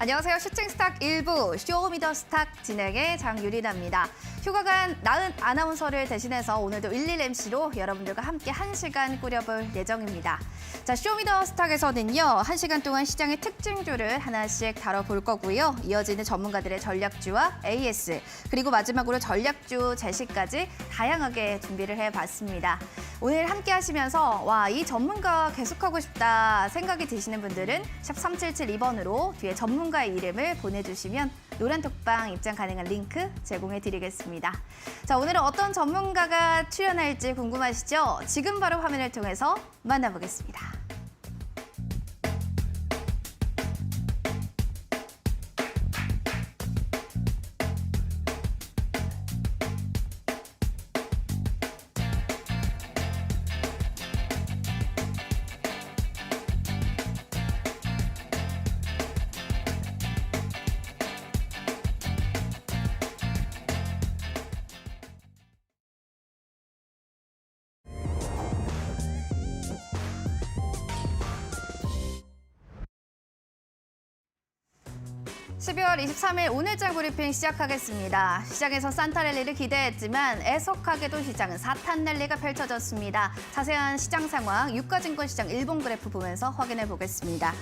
안녕하세요. 슈팅스탁 1부 쇼미더스탁 진행의 장유리나입니다. 휴가 간 나은 아나운서를 대신해서 오늘도 11MC로 여러분들과 함께 1시간 꾸려볼 예정입니다. 자, 쇼미더스탁에서는요. 1시간 동안 시장의 특징주를 하나씩 다뤄볼 거고요. 이어지는 전문가들의 전략주와 AS, 그리고 마지막으로 전략주 제시까지 다양하게 준비를 해봤습니다. 오늘 함께 하시면서 와, 이 전문가 계속하고 싶다 생각이 드시는 분들은 샵 3772번으로 뒤에 전문가의 이름을 보내주시면 노란톡방 입장 가능한 링크 제공해드리겠습니다. 자, 오늘은 어떤 전문가가 출연할지 궁금하시죠? 지금 바로 화면을 통해서 만나보겠습니다. (12월 23일) 오늘장 브리핑 시작하겠습니다. 시장에서 산타랠리를 기대했지만 애석하게도 시장은 사탄랠리가 펼쳐졌습니다. 자세한 시장 상황 유가증권시장 일본 그래프 보면서 확인해 보겠습니다.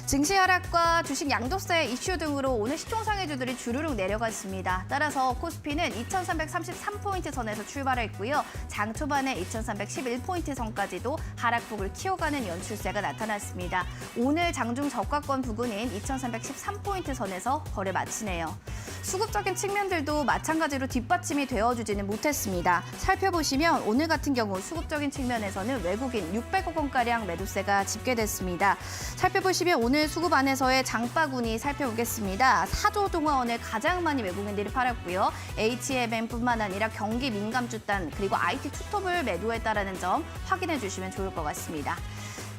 증시 하락과 주식 양도세 이슈 등으로 오늘 시총상해주들이 주르륵 내려갔습니다. 따라서 코스피는 2333포인트 선에서 출발했고요. 장 초반에 2311포인트 선까지도 하락폭을 키워가는 연출세가 나타났습니다. 오늘 장중 저가권 부근인 2313포인트 선에서 거래 마치네요. 수급적인 측면들도 마찬가지로 뒷받침이 되어주지는 못했습니다. 살펴보시면 오늘 같은 경우 수급적인 측면에서는 외국인 600억 원가량 매도세가 집계됐습니다. 살펴보시면 오늘 수급 안에서의 장바구니 살펴보겠습니다. 4조 동화원을 가장 많이 외국인들이 팔았고요. HMM뿐만 아니라 경기 민감주단 그리고 IT 투톱을 매도했다는 점 확인해 주시면 좋을 것 같습니다.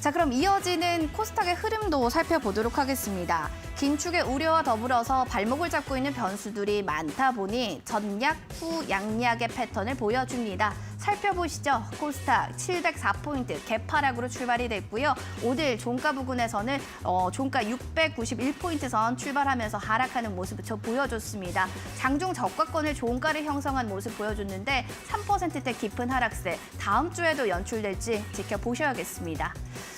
자, 그럼 이어지는 코스닥의 흐름도 살펴보도록 하겠습니다. 긴축의 우려와 더불어서 발목을 잡고 있는 변수들이 많다 보니 전약 후 양약의 패턴을 보여줍니다. 살펴보시죠. 코스닥 704포인트 개파락으로 출발이 됐고요. 오늘 종가 부근에서는 종가 691포인트 선 출발하면서 하락하는 모습을 보여줬습니다. 장중 저가권을 종가를 형성한 모습 보여줬는데 3%대 깊은 하락세 다음 주에도 연출될지 지켜보셔야겠습니다.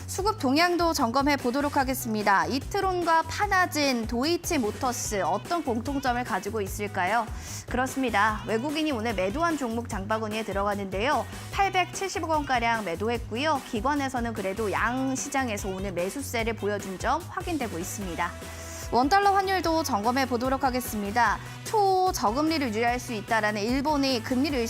수급 동향도 점검해 보도록 하겠습니다. 이트론과 파나진, 도이치모터스 어떤 공통점을 가지고 있을까요? 그렇습니다. 외국인이 오늘 매도한 종목 장바구니에 들어가는데요. 870억 원가량 매도했고요. 기관에서는 그래도 양 시장에서 오늘 매수세를 보여준 점 확인되고 있습니다. 원달러 환율도 점검해 보도록 하겠습니다. 초저금리를 유지할 수 있다라는 일본이 금리를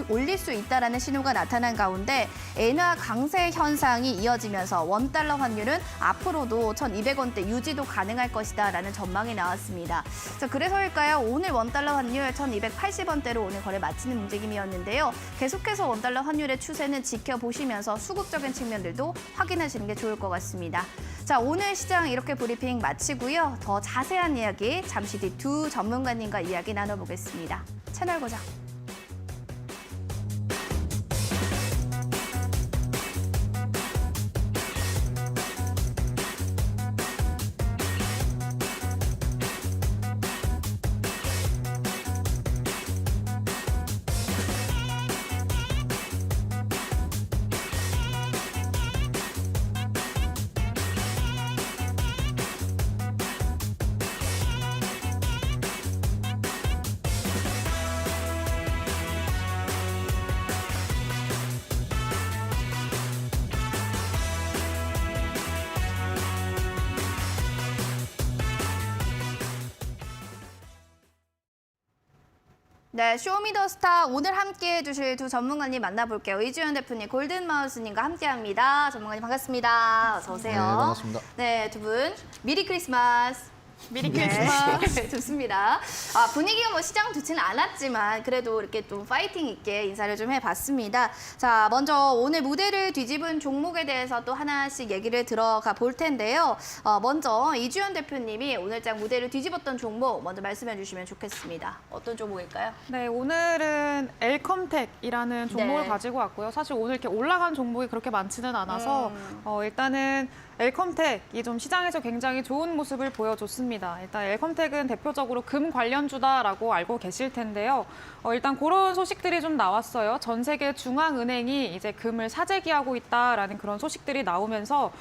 올릴 수 있다라는 신호가 나타난 가운데 엔화 강세 현상이 이어지면서 원달러 환율은 앞으로도 1,200원대 유지도 가능할 것이다라는 전망이 나왔습니다. 자, 그래서일까요? 오늘 원달러 환율 1,280원대로 오늘 거래 마치는 움직임이었는데요. 계속해서 원달러 환율의 추세는 지켜보시면서 수급적인 측면들도 확인하시는 게 좋을 것 같습니다. 자, 오늘 시장 이렇게 브리핑 마치고요. 더 자세한 이야기 잠시 뒤 두 전문가님과 이야기 나눠보겠습니다. 채널 고정. 네, 쇼미더스타 오늘 함께해 주실 두 전문가님 만나볼게요. 이주연 대표님, 골든마우스님과 함께합니다. 전문가님 반갑습니다. 어서 오세요. 네, 반갑습니다. 네, 두 분 미리 크리스마스. 미리 크리스마스. 네, 좋습니다. 분위기가 뭐 시장 좋지는 않았지만 그래도 이렇게 좀 파이팅 있게 인사를 좀 해봤습니다. 자, 먼저 오늘 무대를 뒤집은 종목에 대해서 또 하나씩 얘기를 들어가 볼 텐데요. 먼저 이주연 대표님이 오늘장 무대를 뒤집었던 종목 먼저 말씀해 주시면 좋겠습니다. 어떤 종목일까요? 네, 오늘은 엘컴텍이라는 종목을 네. 가지고 왔고요. 사실 오늘 이렇게 올라간 종목이 그렇게 많지는 않아서 일단은 엘컴텍이 좀 시장에서 굉장히 좋은 모습을 보여줬습니다. 일단 엘컴텍은 대표적으로 금 관련주다라고 알고 계실 텐데요. 일단 그런 소식들이 좀 나왔어요. 전 세계 중앙은행이 이제 금을 사재기하고 있다라는 그런 소식들이 나오면서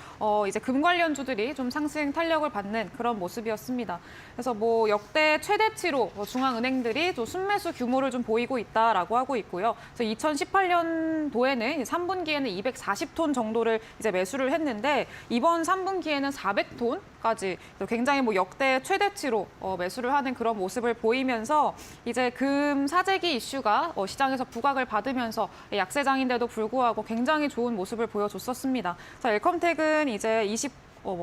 이제 금 관련주들이 좀 상승 탄력을 받는 그런 모습이었습니다. 그래서 뭐 역대 최대치로 중앙은행들이 또 순매수 규모를 좀 보이고 있다라고 하고 있고요. 그래서 2018년도에는 3분기에는 240톤 정도를 이제 매수를 했는데 이번 3분기에는 400톤까지 굉장히 뭐 역대 최대치로 매수를 하는 그런 모습을 보이면서 이제 금 사재기 이슈가 시장에서 부각을 받으면서 약세장인데도 불구하고 굉장히 좋은 모습을 보여줬었습니다. 그래서 엘컴텍은 이제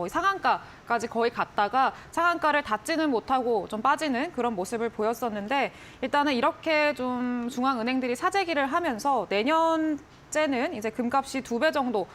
상한가까지 거의 갔다가 상한가를 닿지는 못하고 좀 빠지는 그런 모습을 보였었는데 일단은 이렇게 좀 중앙은행들이 사재기를 하면서 내년째는 이제 금값이 2배 정도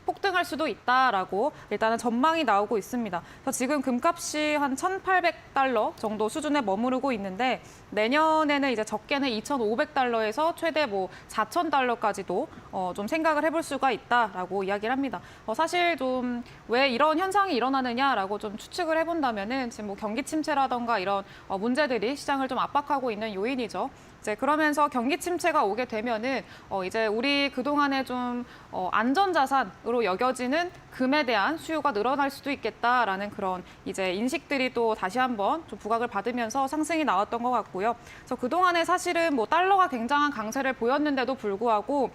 폭등할 수도 있다라고 일단은 전망이 나오고 있습니다. 그래서 지금 금값이 한 1,800달러 정도 수준에 머무르고 있는데 내년에는 이제 적게는 2,500달러에서 최대 4,000달러까지도 좀 생각을 해볼 수가 있다라고 이야기를 합니다. 사실 좀 왜 이런 현상이 일어나느냐라고 좀 추측을 해본다면은 지금 경기 침체라던가 이런 문제들이 시장을 좀 압박하고 있는 요인이죠. 이제 그러면서 경기 침체가 오게 되면은 이제 우리 그동안에 좀 안전자산으로 여겨지는 금에 대한 수요가 늘어날 수도 있겠다라는 그런 이제 인식들이 또 다시 한번 좀 부각을 받으면서 상승이 나왔던 것 같고요. 그래서 그동안에 사실은 달러가 굉장한 강세를 보였는데도 불구하고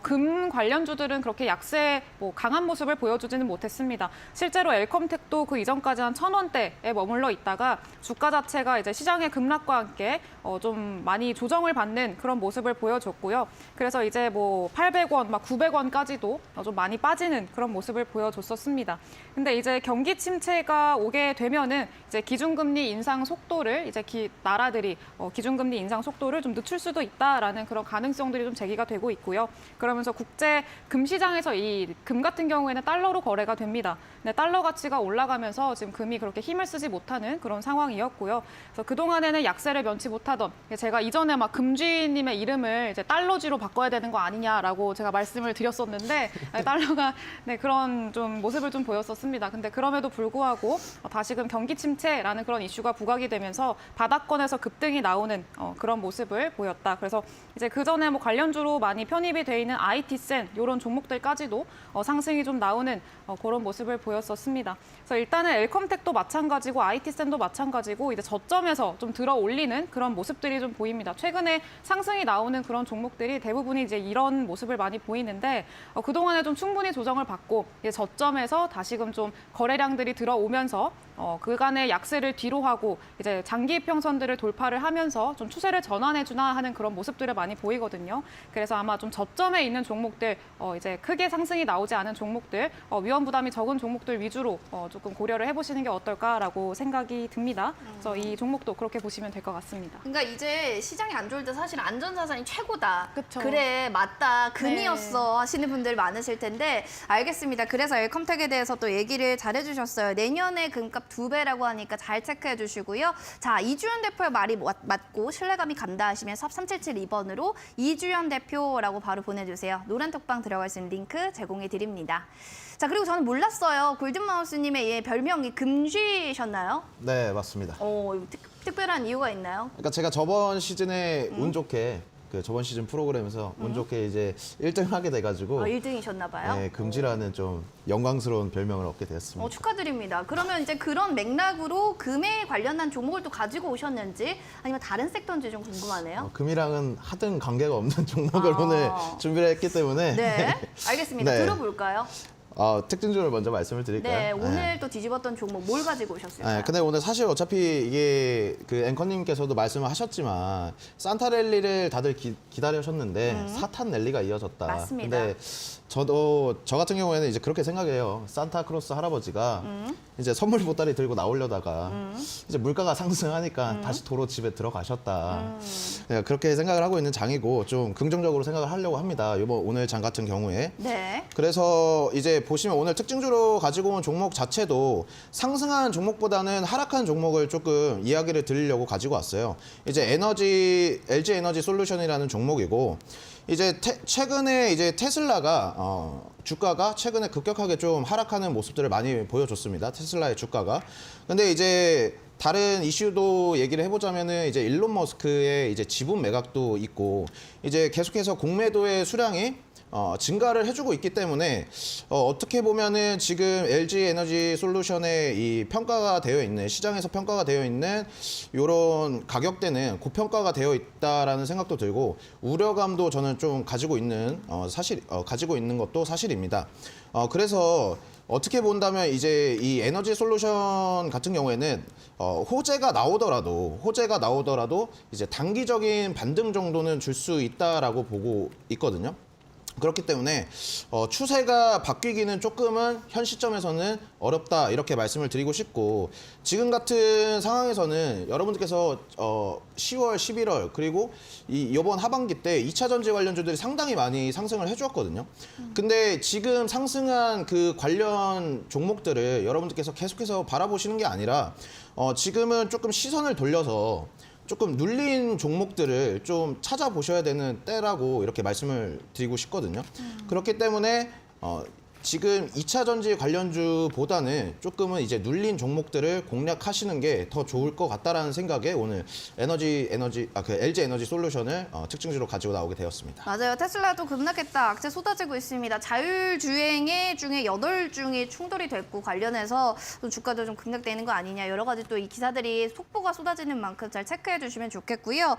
금 관련주들은 그렇게 약세 강한 모습을 보여주지는 못했습니다. 실제로 엘컴텍도 그 이전까지 한 1,000원대에 머물러 있다가 주가 자체가 이제 시장의 급락과 함께 좀 많이 조정을 받는 그런 모습을 보여줬고요. 그래서 이제 800원, 900원까지도 좀 많이 빠지는 그런 모습을 보여줬었습니다. 근데 이제 경기 침체가 오게 되면은 이제 기준금리 인상 속도를 이제 나라들이 기준금리 인상 속도를 좀 늦출 수도 있다라는 그런 가능성들이 좀 제기가 되고 있고요. 그러면서 국제 금시장에서 이 금 같은 경우에는 달러로 거래가 됩니다. 근데 달러 가치가 올라가면서 지금 금이 그렇게 힘을 쓰지 못하는 그런 상황이었고요. 그래서 그동안에는 약세를 면치 못하던 제가 이전에 금주인님의 이름을 이제 달러지로 바꿔야 되는 거 아니냐라고 제가 말씀을 드렸었는데 달러가 그런 좀 모습을 좀 보였었습니다. 근데 그럼에도 불구하고 다시금 경기 침체라는 그런 이슈가 부각이 되면서 바닥권에서 급등이 나오는 그런 모습을 보였다. 그래서 이제 그 전에 관련주로 많이 편입이 돼 있는 IT센 이런 종목들까지도 상승이 좀 나오는 그런 모습을 보였었습니다. 그래서 일단은 엘컴텍도 마찬가지고 IT센도 마찬가지고 이제 저점에서 좀 들어 올리는 그런 모습들이 좀 보입니다. 최근에 상승이 나오는 그런 종목들이 대부분이 이제 이런 모습을 많이 보이는데 그동안에 좀 충분히 조정을 받고 이제 저점에서 다시금 좀 거래량들이 들어오면서 그간의 약세를 뒤로 하고 이제 장기 이평선들을 돌파를 하면서 좀 추세를 전환해주나 하는 그런 모습들을 많이 보이거든요. 그래서 아마 좀 저점에 있는 종목들, 이제 크게 상승이 나오지 않은 종목들, 위험 부담이 적은 종목들 위주로 조금 고려를 해보시는 게 어떨까라고 생각이 듭니다. 그래서 이 종목도 그렇게 보시면 될 것 같습니다. 그러니까 이제 시장이 안 좋을 때 사실 안전자산이 최고다. 그쵸. 그래, 맞다. 금이었어 하시는 분들 많으실 텐데 알겠습니다. 그래서 엘컴텍에 대해서 또 얘기를 잘 해주셨어요. 내년에 금값 2배라고 하니까 잘 체크해 주시고요. 자, 이주연 대표의 말이 맞고 신뢰감이 간다 하시면 샵 3772번으로 이주연 대표라고 바로 보내주세요. 노란톡방 들어갈 수 있는 링크 제공해 드립니다. 자, 그리고 저는 몰랐어요. 골든마우스님의 별명이 금쥐셨나요? 네, 맞습니다. 특별한 이유가 있나요? 그러니까 제가 저번 시즌에 운 좋게 저번 시즌 프로그램에서 운 좋게 이제 1등을 하게 돼가지고 1등이셨나 봐요. 네, 금지라는 좀 영광스러운 별명을 얻게 되었습니다. 축하드립니다. 그러면 이제 그런 맥락으로 금에 관련한 종목을 또 가지고 오셨는지 아니면 다른 섹터인지 좀 궁금하네요. 금이랑은 하등 관계가 없는 종목을 오늘 준비를 했기 때문에 네, 알겠습니다. 네. 들어볼까요? 특징주를 먼저 말씀을 드릴까요? 네, 오늘 또 뒤집었던 종목 뭘 가지고 오셨을까요? 근데 오늘 사실 어차피 이게 앵커님께서도 말씀을 하셨지만 산타랠리를 다들 기다리셨는데 사탄 랠리가 이어졌다. 맞습니다. 근데 저 같은 경우에는 이제 그렇게 생각해요. 산타크로스 할아버지가 이제 선물 보따리 들고 나오려다가 이제 물가가 상승하니까 다시 도로 집에 들어가셨다. 네, 그렇게 생각을 하고 있는 장이고 좀 긍정적으로 생각을 하려고 합니다. 오늘 장 같은 경우에. 네. 그래서 이제 보시면 오늘 특징주로 가지고 온 종목 자체도 상승한 종목보다는 하락한 종목을 조금 이야기를 드리려고 가지고 왔어요. 이제 LG 에너지 솔루션이라는 종목이고 이제 최근에 이제 테슬라가 주가가 최근에 급격하게 좀 하락하는 모습들을 많이 보여줬습니다. 테슬라의 주가가. 근데 이제 다른 이슈도 얘기를 해보자면은 이제 일론 머스크의 이제 지분 매각도 있고 이제 계속해서 공매도의 수량이 증가를 해주고 있기 때문에 어떻게 보면은 지금 LG 에너지 솔루션의 이 평가가 되어 있는 시장에서 평가가 되어 있는 이런 가격대는 고평가가 되어 있다라는 생각도 들고 우려감도 저는 좀 가지고 있는 가지고 있는 것도 사실입니다. 그래서 어떻게 본다면 이제 이 에너지 솔루션 같은 경우에는 호재가 나오더라도 이제 단기적인 반등 정도는 줄 수 있다라고 보고 있거든요. 그렇기 때문에 추세가 바뀌기는 조금은 현 시점에서는 어렵다 이렇게 말씀을 드리고 싶고 지금 같은 상황에서는 여러분들께서 10월, 11월 그리고 이번 하반기 때 2차 전지 관련주들이 상당히 많이 상승을 해주었거든요. 근데 지금 상승한 그 관련 종목들을 여러분들께서 계속해서 바라보시는 게 아니라 지금은 조금 시선을 돌려서 조금 눌린 종목들을 좀 찾아보셔야 되는 때라고 이렇게 말씀을 드리고 싶거든요. 그렇기 때문에 지금 2차 전지 관련주보다는 조금은 이제 눌린 종목들을 공략하시는 게 더 좋을 것 같다라는 생각에 오늘 그 LG 에너지 솔루션을 특징주로 가지고 나오게 되었습니다. 맞아요. 테슬라도 급락했다. 악재 쏟아지고 있습니다. 자율주행의 중에 8중이 충돌이 됐고 관련해서 또 주가도 좀 급락되는 거 아니냐. 여러 가지 또 이 기사들이 속보가 쏟아지는 만큼 잘 체크해 주시면 좋겠고요.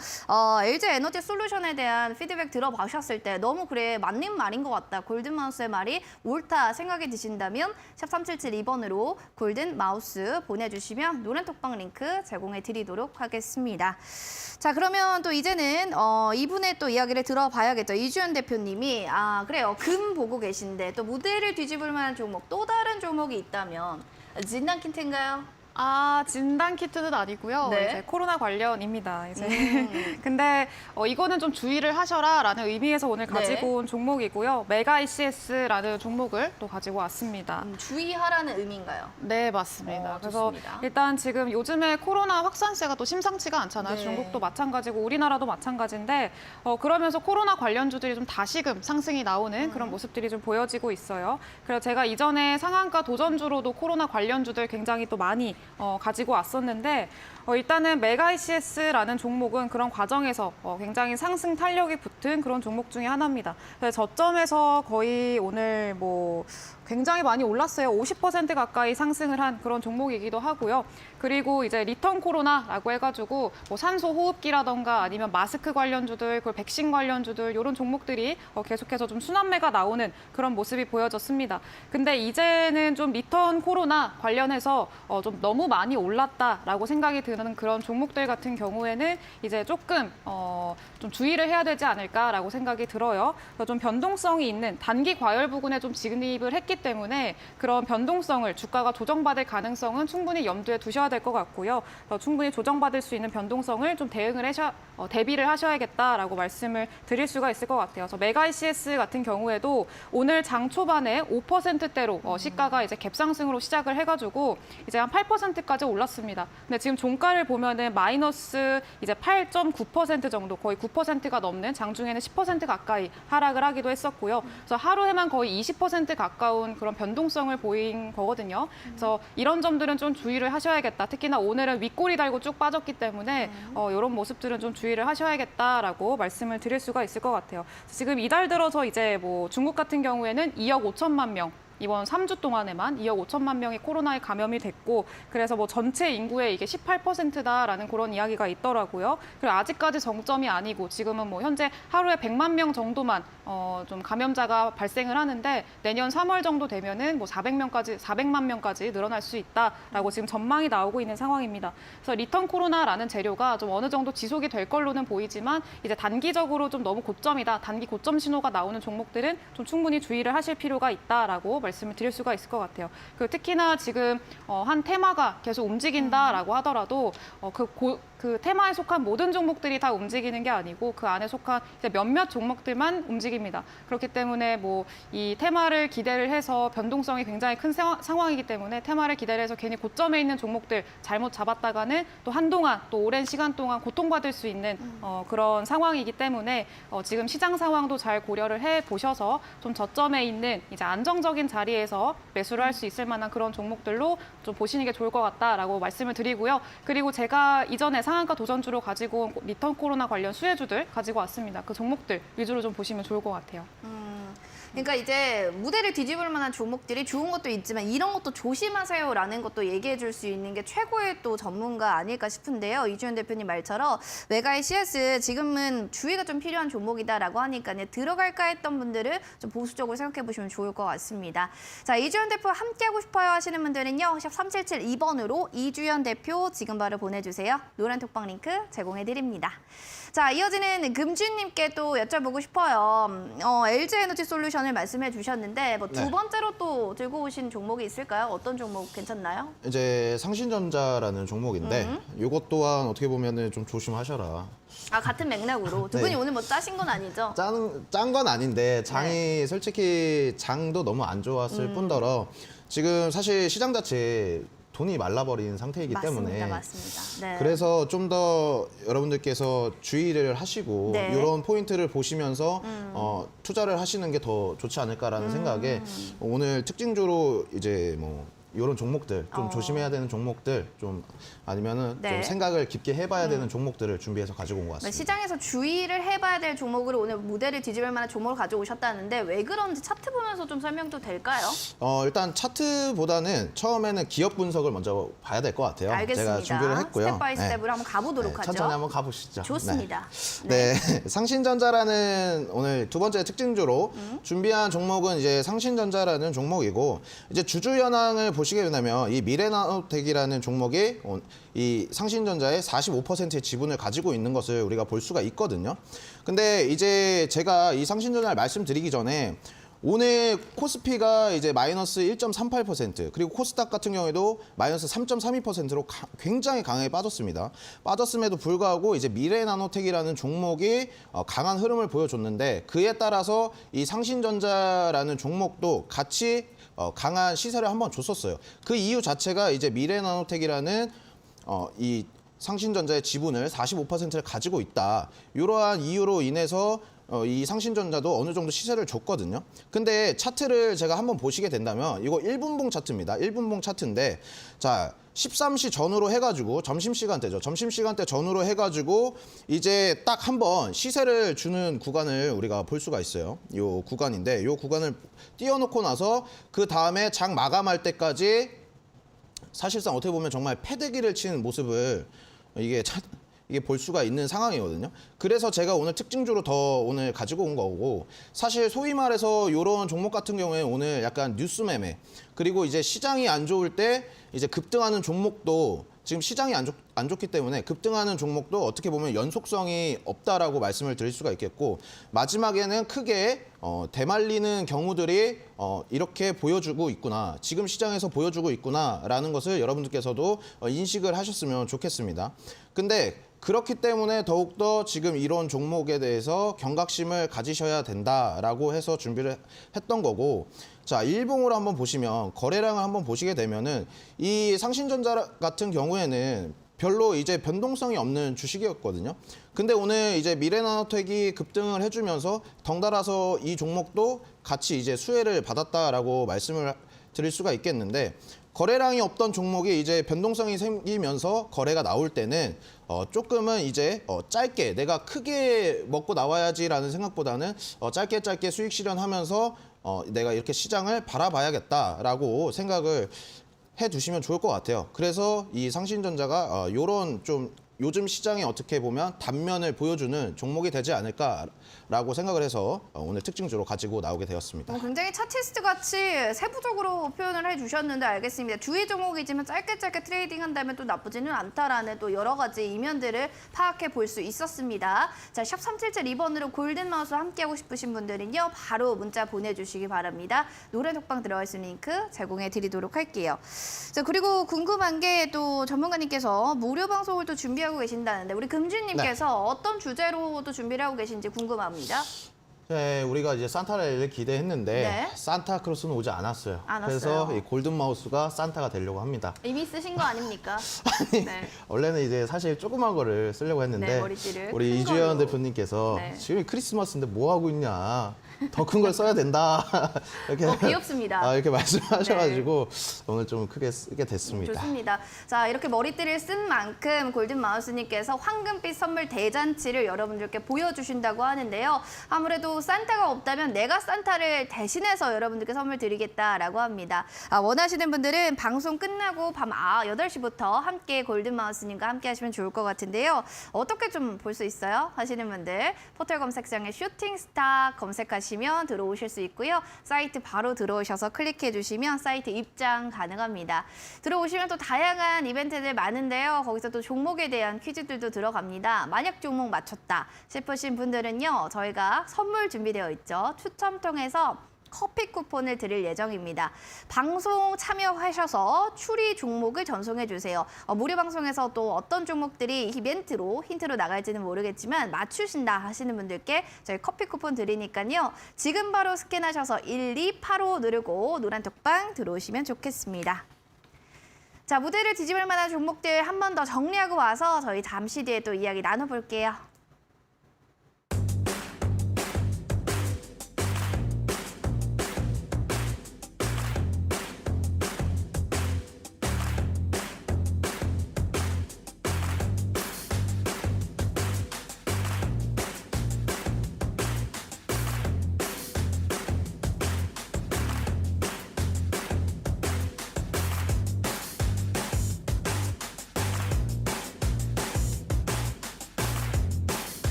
LG 에너지 솔루션에 대한 피드백 들어보셨을 때 너무 그래 맞는 말인 것 같다. 골든마우스의 말이 옳다 생각이 드신다면 샵 3772번으로 골든마우스 보내주시면 노란 톡방 링크 제공해 드리도록 하겠습니다. 자, 그러면 또 이제는 이분의 또 이야기를 들어봐야겠죠. 이주연 대표님이 그래요. 금 보고 계신데 또 무대를 뒤집을 만한 종목 또 다른 종목이 있다면 진단키트인가요? 진단 키트는 아니고요. 네. 이제 코로나 관련입니다. 이제 근데 이거는 좀 주의를 하셔라라는 의미에서 오늘 가지고 온 종목이고요. 메가 ECS라는 종목을 또 가지고 왔습니다. 주의하라는 의미인가요? 네, 맞습니다. 그래서 좋습니다. 일단 지금 요즘에 코로나 확산세가 또 심상치가 않잖아요. 네. 중국도 마찬가지고 우리나라도 마찬가지인데 그러면서 코로나 관련주들이 좀 다시금 상승이 나오는 그런 모습들이 좀 보여지고 있어요. 그래서 제가 이전에 상한가 도전주로도 코로나 관련주들 굉장히 또 많이 가지고 왔었는데 일단은 메가 ECS라는 종목은 그런 과정에서 굉장히 상승 탄력이 붙은 그런 종목 중에 하나입니다. 그래서 저점에서 거의 오늘 굉장히 많이 올랐어요. 50% 가까이 상승을 한 그런 종목이기도 하고요. 그리고 이제 리턴 코로나라고 해가지고 산소 호흡기라던가 아니면 마스크 관련주들, 그 백신 관련주들 이런 종목들이 계속해서 좀 순환매가 나오는 그런 모습이 보여졌습니다. 근데 이제는 좀 리턴 코로나 관련해서 좀 너무 많이 올랐다라고 생각이 드는 그런 종목들 같은 경우에는 이제 조금 좀 주의를 해야 되지 않을까라고 생각이 들어요. 그래서 좀 변동성이 있는 단기 과열 부근에 좀 진입을 했기 때문에 그런 변동성을 주가가 조정받을 가능성은 충분히 염두에 두셔야 될 것 같고요. 충분히 조정받을 수 있는 변동성을 좀 대비를 하셔야겠다라고 말씀을 드릴 수가 있을 것 같아요. 그래서 메가 ECS 같은 경우에도 오늘 장 초반에 5%대로 시가가 이제 갭상승으로 시작을 해가지고 이제 한 8%까지 올랐습니다. 근데 지금 종가를 보면은 마이너스 이제 8.9% 정도 거의 9%가 넘는 장중에는 10% 가까이 하락을 하기도 했었고요. 그래서 하루에만 거의 20% 가까운 그런 변동성을 보인 거거든요. 그래서 이런 점들은 좀 주의를 하셔야겠다. 특히나 오늘은 윗꼬리 달고 쭉 빠졌기 때문에 이런 모습들은 좀 주의를 하셔야겠다라고 말씀을 드릴 수가 있을 것 같아요. 지금 이달 들어서 이제 중국 같은 경우에는 2억 5천만 명. 이번 3주 동안에만 2억 5천만 명이 코로나에 감염이 됐고 그래서 전체 인구의 이게 18%다라는 그런 이야기가 있더라고요. 그리고 아직까지 정점이 아니고 지금은 현재 하루에 100만 명 정도만 좀 감염자가 발생을 하는데 내년 3월 정도 되면은 400만 명까지 늘어날 수 있다라고 지금 전망이 나오고 있는 상황입니다. 그래서 리턴 코로나라는 재료가 좀 어느 정도 지속이 될 걸로는 보이지만 이제 단기적으로 좀 너무 고점이다. 단기 고점 신호가 나오는 종목들은 좀 충분히 주의를 하실 필요가 있다라고 말씀을 드릴 수가 있을 것 같아요. 그리고 특히나 지금 한 테마가 계속 움직인다라고 하더라도 그 테마에 속한 모든 종목들이 다 움직이는 게 아니고 그 안에 속한 이제 몇몇 종목들만 움직입니다. 그렇기 때문에 뭐 이 테마를 기대를 해서 변동성이 굉장히 큰 상황이기 때문에 테마를 기대를 해서 괜히 고점에 있는 종목들 잘못 잡았다가는 또 한동안 또 오랜 시간 동안 고통받을 수 있는 그런 상황이기 때문에 지금 시장 상황도 잘 고려를 해 보셔서 좀 저점에 있는 이제 안정적인 자리에서 매수를 할 수 있을 만한 그런 종목들로 좀 보시는 게 좋을 것 같다라고 말씀을 드리고요. 그리고 제가 이전에 상한가 도전주로 가지고 온 리턴 코로나 관련 수혜주들 가지고 왔습니다. 그 종목들 위주로 좀 보시면 좋을 것 같아요. 그러니까 이제 무대를 뒤집을 만한 종목들이 좋은 것도 있지만 이런 것도 조심하세요라는 것도 얘기해 줄 수 있는 게 최고의 또 전문가 아닐까 싶은데요. 이주연 대표님 말처럼 외가의 CS 지금은 주의가 좀 필요한 종목이다라고 하니까 들어갈까 했던 분들은 좀 보수적으로 생각해 보시면 좋을 것 같습니다. 자, 이주연 대표와 함께하고 싶어요 하시는 분들은요. 샵 3772번으로 이주연 대표 지금 바로 보내주세요. 노란 톡방 링크 제공해 드립니다. 자, 이어지는 금주님께 또 여쭤보고 싶어요. LG에너지 솔루션을 말씀해 주셨는데 뭐 두 네. 번째로 또 들고 오신 종목이 있을까요? 어떤 종목 괜찮나요? 이제 상신전자라는 종목인데 이것 또한 어떻게 보면은 좀 조심하셔라. 아, 같은 맥락으로. 두 분이 네. 오늘 뭐 짜신 건 아니죠? 짠 건 아닌데 장이 네. 솔직히 장도 너무 안 좋았을 뿐더러 지금 사실 시장 자체에 돈이 말라버린 상태이기 때문에 맞습니다. 네. 그래서 좀 더 여러분들께서 주의를 하시고 네. 이런 포인트를 보시면서 투자를 하시는 게 더 좋지 않을까라는 생각에 오늘 특징주로 이제 뭐 이런 종목들 좀 조심해야 되는 종목들 좀 아니면은 네. 좀 생각을 깊게 해봐야 되는 종목들을 준비해서 가지고 온 것 같습니다. 시장에서 주의를 해봐야 될 종목을 오늘 무대를 뒤집을 만한 종목을 가져오셨다는데 왜 그런지 차트 보면서 좀 설명도 될까요? 일단 차트보다는 처음에는 기업 분석을 먼저 봐야 될 것 같아요. 알겠습니다. 제가 준비를 했고요. 스텝 바이 스텝으로 한번 가보도록 하죠. 천천히 한번 가보시죠. 좋습니다. 네. 상신전자라는 오늘 두 번째 특징주로 준비한 종목은 이제 상신전자라는 종목이고 이제 주주 현황을 보시게 된다면 이 미래나노텍이라는 종목이 이 상신전자의 45%의 지분을 가지고 있는 것을 우리가 볼 수가 있거든요. 근데 이제 제가 이 상신전자를 말씀드리기 전에 오늘 코스피가 이제 마이너스 1.38% 그리고 코스닥 같은 경우에도 마이너스 3.32%로 굉장히 강하게 빠졌습니다. 빠졌음에도 불구하고 이제 미래나노텍이라는 종목이 강한 흐름을 보여줬는데 그에 따라서 이 상신전자라는 종목도 같이 강한 시세를 한번 줬었어요. 그 이유 자체가 이제 미래나노텍이라는 이 상신전자의 지분을 45%를 가지고 있다. 이러한 이유로 인해서 이 상신전자도 어느 정도 시세를 줬거든요. 근데 차트를 제가 한번 보시게 된다면 이거 1분봉 차트입니다. 1분봉 차트인데 자 13시 전후로 해가지고 점심시간대죠. 점심시간대 전후로 해가지고 이제 딱 한번 시세를 주는 구간을 우리가 볼 수가 있어요. 이 구간인데 이 구간을 띄워놓고 나서 그 다음에 장 마감할 때까지 사실상 어떻게 보면 정말 패대기를 치는 모습을 이게 볼 수가 있는 상황이거든요. 그래서 제가 오늘 특징주로 더 오늘 가지고 온 거고 사실 소위 말해서 이런 종목 같은 경우에 오늘 약간 뉴스 매매 그리고 이제 시장이 안 좋을 때 이제 급등하는 종목도 지금 시장이 안 좋기 때문에 급등하는 종목도 어떻게 보면 연속성이 없다라고 말씀을 드릴 수가 있겠고 마지막에는 크게 대말리는 경우들이 이렇게 보여주고 있구나. 지금 시장에서 보여주고 있구나라는 것을 여러분들께서도 인식을 하셨으면 좋겠습니다. 근데 그렇기 때문에 더욱더 지금 이런 종목에 대해서 경각심을 가지셔야 된다라고 해서 준비를 했던 거고 자, 일봉으로 한번 보시면 거래량을 한번 보시게 되면은 이 상신전자 같은 경우에는 별로 이제 변동성이 없는 주식이었거든요. 근데 오늘 이제 미래나노텍이 급등을 해주면서 덩달아서 이 종목도 같이 이제 수혜를 받았다라고 말씀을 드릴 수가 있겠는데 거래량이 없던 종목이 이제 변동성이 생기면서 거래가 나올 때는 조금은 이제 짧게 내가 크게 먹고 나와야지라는 생각보다는 짧게 수익 실현하면서 내가 이렇게 시장을 바라봐야겠다라고 생각을 해두시면 좋을 것 같아요. 그래서 이 상신전자가 이런 좀 요즘 시장에 어떻게 보면 단면을 보여주는 종목이 되지 않을까라고 생각을 해서 오늘 특징주로 가지고 나오게 되었습니다. 굉장히 차티스트 같이 세부적으로 표현을 해주셨는데 알겠습니다. 주의 종목이지만 짧게 트레이딩 한다면 또 나쁘지는 않다라는 또 여러 가지 이면들을 파악해 볼 수 있었습니다. 자, 샵 3772번으로 골든 마우스와 함께하고 싶으신 분들은요. 바로 문자 보내주시기 바랍니다. 노래 톡방 들어갈 수 있는 링크 제공해 드리도록 할게요. 자, 그리고 궁금한 게 또 전문가님께서 무료 방송을 또 준비하고 준비하고 계신다는데 우리 금주님께서 어떤 주제로도 준비를 하고 계신지 궁금합니다. 네, 우리가 이제 산타를 기대했는데 네. 산타크로스는 오지 않았어요. 안 그래서 왔어요. 이 골든 마우스가 산타가 되려고 합니다. 이미 쓰신 거 아닙니까? 아니, 네. 원래는 이제 사실 조그만 거를 쓰려고 했는데 네, 머리띠를 우리 큰 이주연 걸로. 대표님께서 네. 지금 크리스마스인데 뭐 하고 있냐? 더 큰 걸 써야 된다. 이렇게 귀엽습니다. 이렇게 말씀하셔가지고 오늘 좀 크게 쓰게 됐습니다. 좋습니다. 자, 이렇게 머리띠를 쓴 만큼 골든 마우스님께서 황금빛 선물 대잔치를 여러분들께 보여주신다고 하는데요. 아무래도 산타가 없다면 내가 산타를 대신해서 여러분들께 선물 드리겠다라고 합니다. 원하시는 분들은 방송 끝나고 밤 8시부터 함께 골든 마우스님과 함께 하시면 좋을 것 같은데요. 어떻게 좀 볼 수 있어요? 하시는 분들 포털 검색창에 슈팅스타 검색하시면 들어오실 수 있고요. 사이트 바로 들어오셔서 클릭해 주시면 사이트 입장 가능합니다. 들어오시면 또 다양한 이벤트들 많은데요. 거기서 또 종목에 대한 퀴즈들도 들어갑니다. 만약 종목 맞췄다 싶으신 분들은요. 저희가 선물 준비되어 있죠. 추첨 통해서 커피 쿠폰을 드릴 예정입니다. 방송 참여하셔서 추리 종목을 전송해 주세요. 무료 방송에서 또 어떤 종목들이 이벤트로 힌트로 나갈지는 모르겠지만 맞추신다 하시는 분들께 저희 커피 쿠폰 드리니까요. 지금 바로 스캔하셔서 1285 누르고 노란 톡방 들어오시면 좋겠습니다. 자, 무대를 뒤집을 만한 종목들 한 번 더 정리하고 와서 저희 잠시 뒤에 또 이야기 나눠볼게요.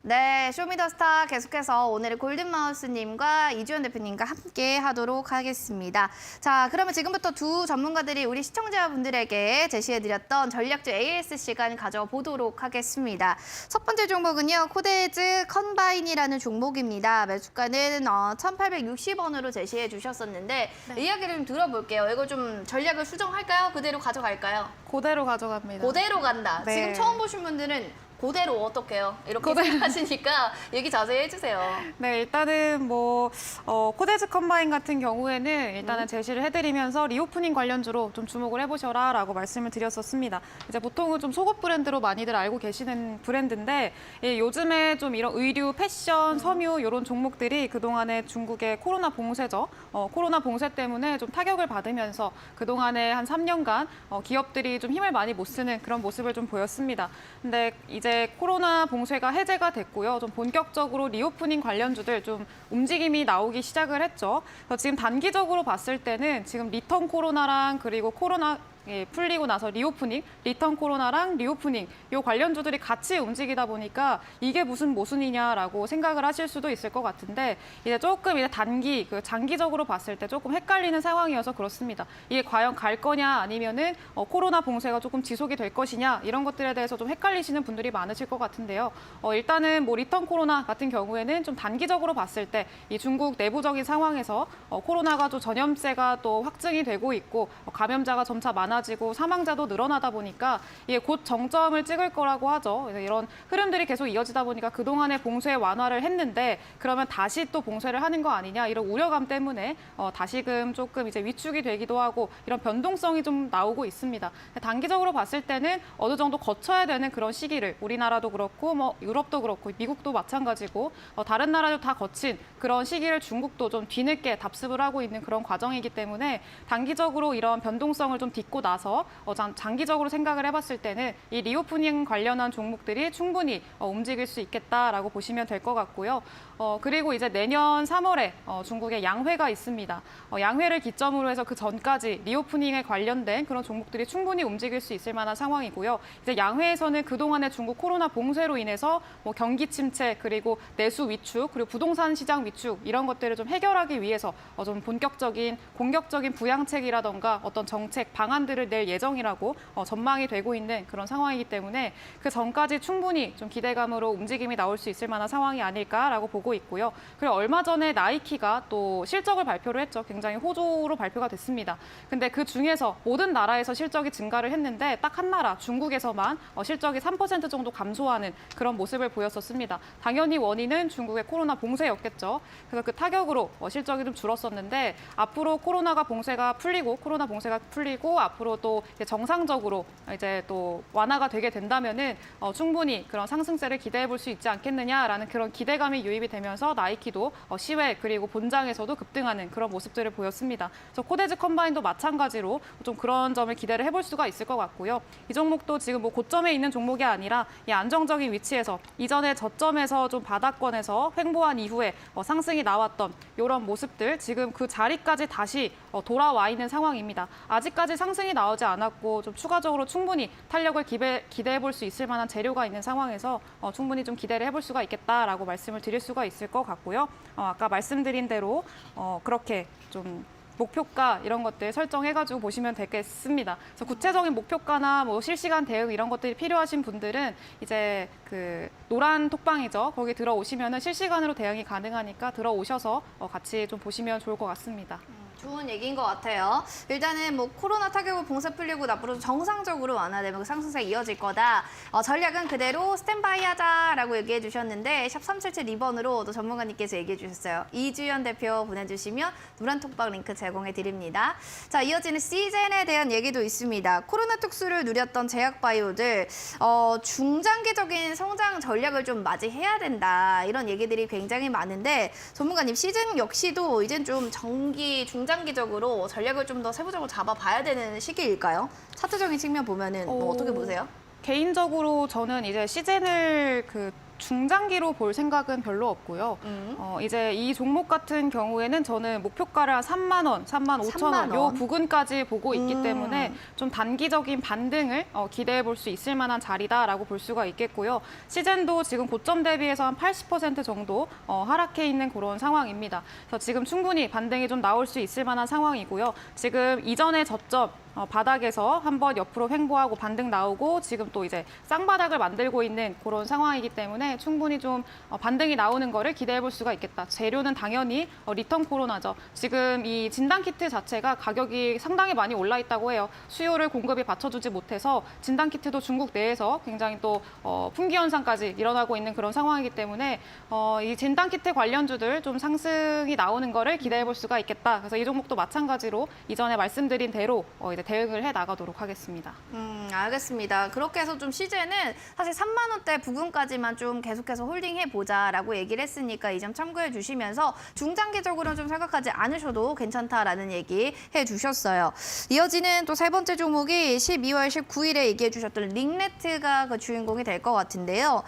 네, 쇼미더스타 계속해서 오늘의 골든마우스님과 이주연 대표님과 함께 하도록 하겠습니다. 자, 그러면 지금부터 두 전문가들이 우리 시청자분들에게 제시해드렸던 전략주 AS 시간 가져보도록 하겠습니다. 첫 번째 종목은요, 코데즈 컨바인이라는 종목입니다. 매수가는 1,860원으로 제시해 주셨었는데 이야기를 좀 들어볼게요. 이거 좀 전략을 수정할까요? 그대로 가져갈까요? 그대로 가져갑니다. 그대로 간다. 네. 지금 처음 보신 분들은 그대로 어떡해요? 이렇게 생각하시니까 얘기 자세히 해주세요. 네, 일단은 코데즈 컴바인 같은 경우에는 일단은 제시를 해드리면서 리오프닝 관련주로 좀 주목을 해보셔라라고 말씀을 드렸었습니다. 이제 보통은 좀 속옷 브랜드로 많이들 알고 계시는 브랜드인데 요즘에 좀 이런 의류, 패션, 섬유 이런 종목들이 그동안에 중국의 코로나 봉쇄죠. 코로나 봉쇄 때문에 좀 타격을 받으면서 그동안에 한 3년간 기업들이 좀 힘을 많이 못 쓰는 그런 모습을 좀 보였습니다. 근데 이제 코로나 봉쇄가 해제가 됐고요. 좀 본격적으로 리오프닝 관련주들 좀 움직임이 나오기 시작을 했죠. 그래서 지금 단기적으로 봤을 때는 지금 리턴 코로나랑 그리고 코로나 풀리고 나서 리오프닝, 리턴 코로나랑 리오프닝 이 관련주들이 같이 움직이다 보니까 이게 무슨 모순이냐라고 생각을 하실 수도 있을 것 같은데 이제 조금 이제 장기적으로 봤을 때 조금 헷갈리는 상황이어서 그렇습니다. 이게 과연 갈 거냐 아니면은 코로나 봉쇄가 조금 지속이 될 것이냐 이런 것들에 대해서 좀 헷갈리시는 분들이 많으실 것 같은데요. 일단은 리턴 코로나 같은 경우에는 좀 단기적으로 봤을 때 이 중국 내부적인 상황에서 코로나가 좀 전염세가 또 확증이 되고 있고 감염자가 점차 많아지고 사망자도 늘어나다 보니까 이게 곧 정점을 찍을 거라고 하죠. 그래서 이런 흐름들이 계속 이어지다 보니까 그동안에 봉쇄 완화를 했는데 그러면 다시 또 봉쇄를 하는 거 아니냐 이런 우려감 때문에 다시금 조금 이제 위축이 되기도 하고 이런 변동성이 좀 나오고 있습니다. 단기적으로 봤을 때는 어느 정도 거쳐야 되는 그런 시기를 우리나라도 그렇고 유럽도 그렇고 미국도 마찬가지고 다른 나라도 다 거친 그런 시기를 중국도 좀 뒤늦게 답습을 하고 있는 그런 과정이기 때문에 단기적으로 이런 변동성을 좀 딛고 나서 장기적으로 생각을 해봤을 때는 이 리오프닝 관련한 종목들이 충분히 움직일 수 있겠다라고 보시면 될 것 같고요. 그리고 이제 내년 3월에 중국에 양회가 있습니다. 양회를 기점으로 해서 그 전까지 리오프닝에 관련된 그런 종목들이 충분히 움직일 수 있을 만한 상황이고요. 이제 양회에서는 그동안의 중국 코로나 봉쇄로 인해서 뭐 경기 침체 그리고 내수 위축 그리고 부동산 시장 위축 이런 것들을 좀 해결하기 위해서 좀 본격적인 공격적인 부양책이라던가 어떤 정책 방안들을 낼 예정이라고 전망이 되고 있는 그런 상황이기 때문에 그 전까지 충분히 좀 기대감으로 움직임이 나올 수 있을 만한 상황이 아닐까라고 보고 있고요. 그리고 얼마 전에 나이키가 또 실적을 발표를 했죠. 굉장히 호조로 발표가 됐습니다. 근데 그 중에서 모든 나라에서 실적이 증가를 했는데 딱 한 나라 중국에서만 실적이 3% 정도 감소하는 그런 모습을 보였었습니다. 당연히 원인은 중국의 코로나 봉쇄였겠죠. 그래서 그 타격으로 실적이 좀 줄었었는데 앞으로 코로나 봉쇄가 풀리고 앞으로 또 이제 정상적으로 이제 또 완화가 되게 된다면은 충분히 그런 상승세를 기대해 볼 수 있지 않겠느냐라는 그런 기대감이 유입이 되면서 나이키도 시외 그리고 본장에서도 급등하는 그런 모습들을 보였습니다. 그래서 코데즈 컴바인도 마찬가지로 좀 그런 점을 기대를 해볼 수가 있을 것 같고요. 이 종목도 지금 뭐 고점에 있는 종목이 아니라 이 안정적인 위치에서 이전에 저점에서 좀 바닥권에서 횡보한 이후에 상승이 나왔던 이런 모습들 지금 그 자리까지 다시 돌아와 있는 상황입니다. 아직까지 상승이 나오지 않았고 좀 추가적으로 충분히 탄력을 기대해 볼 수 있을 만한 재료가 있는 상황에서 충분히 좀 기대를 해볼 수가 있겠다라고 말씀을 드릴 수가 있을 것 같고요. 아까 말씀드린 대로 그렇게 좀 목표가 이런 것들 설정해가지고 보시면 되겠습니다. 그래서 구체적인 목표가나 뭐 실시간 대응 이런 것들이 필요하신 분들은 이제 그 노란 톡방이죠. 거기 들어오시면은 실시간으로 대응이 가능하니까 들어오셔서 같이 좀 보시면 좋을 것 같습니다. 좋은 얘기인 것 같아요. 일단은 뭐 코로나 타격을 봉쇄 풀리고 앞으로 정상적으로 완화되면 그 상승세가 이어질 거다. 전략은 그대로 스탠바이 하자라고 얘기해 주셨는데 샵 377 2번으로 또 전문가님께서 얘기해 주셨어요. 이주연 대표 보내주시면 노란 톡방 링크 제공해 드립니다. 자, 이어지는 시젠에 대한 얘기도 있습니다. 코로나 특수를 누렸던 제약바이오들 중장기적인 성장 전략을 좀 맞이해야 된다. 이런 얘기들이 굉장히 많은데 전문가님 시즌 역시도 이젠 좀 중장기적으로 전략을 좀 더 세부적으로 잡아봐야 되는 시기일까요? 차트적인 측면 보면은 뭐 어떻게 보세요? 개인적으로 저는 이제 시즌을 중장기로 볼 생각은 별로 없고요. 이제 이 종목 같은 경우에는 저는 목표가를 한 3만 원, 3만 5천 원 요 부근까지 보고 있기 때문에 좀 단기적인 반등을 기대해 볼 수 있을 만한 자리다라고 볼 수가 있겠고요. 시즌도 지금 고점 대비해서 한 80% 정도 하락해 있는 그런 상황입니다. 그래서 지금 충분히 반등이 좀 나올 수 있을 만한 상황이고요. 지금 이전의 저점 바닥에서 한번 옆으로 횡보하고 반등 나오고 지금 또 이제 쌍바닥을 만들고 있는 그런 상황이기 때문에 충분히 좀 반등이 나오는 거를 기대해 볼 수가 있겠다. 재료는 당연히 리턴 코로나죠. 지금 이 진단키트 자체가 가격이 상당히 많이 올라 있다고 해요. 수요를 공급이 받쳐주지 못해서 진단키트도 중국 내에서 굉장히 또 품귀 현상까지 일어나고 있는 그런 상황이기 때문에 이 진단키트 관련주들 좀 상승이 나오는 거를 기대해 볼 수가 있겠다. 그래서 이 종목도 마찬가지로 이전에 말씀드린 대로 이제 대응을 해 나가도록 하겠습니다. 알겠습니다. 그렇게 해서 좀 시제는 사실 3만 원대 부근까지만 좀 계속해서 홀딩해 보자라고 얘기를 했으니까 이 점 참고해 주시면서 중장기적으로는 좀 생각하지 않으셔도 괜찮다라는 얘기 해 주셨어요. 이어지는 또 세 번째 종목이 12월 19일에 얘기해 주셨던 링네트가 그 주인공이 될 것 같은데요.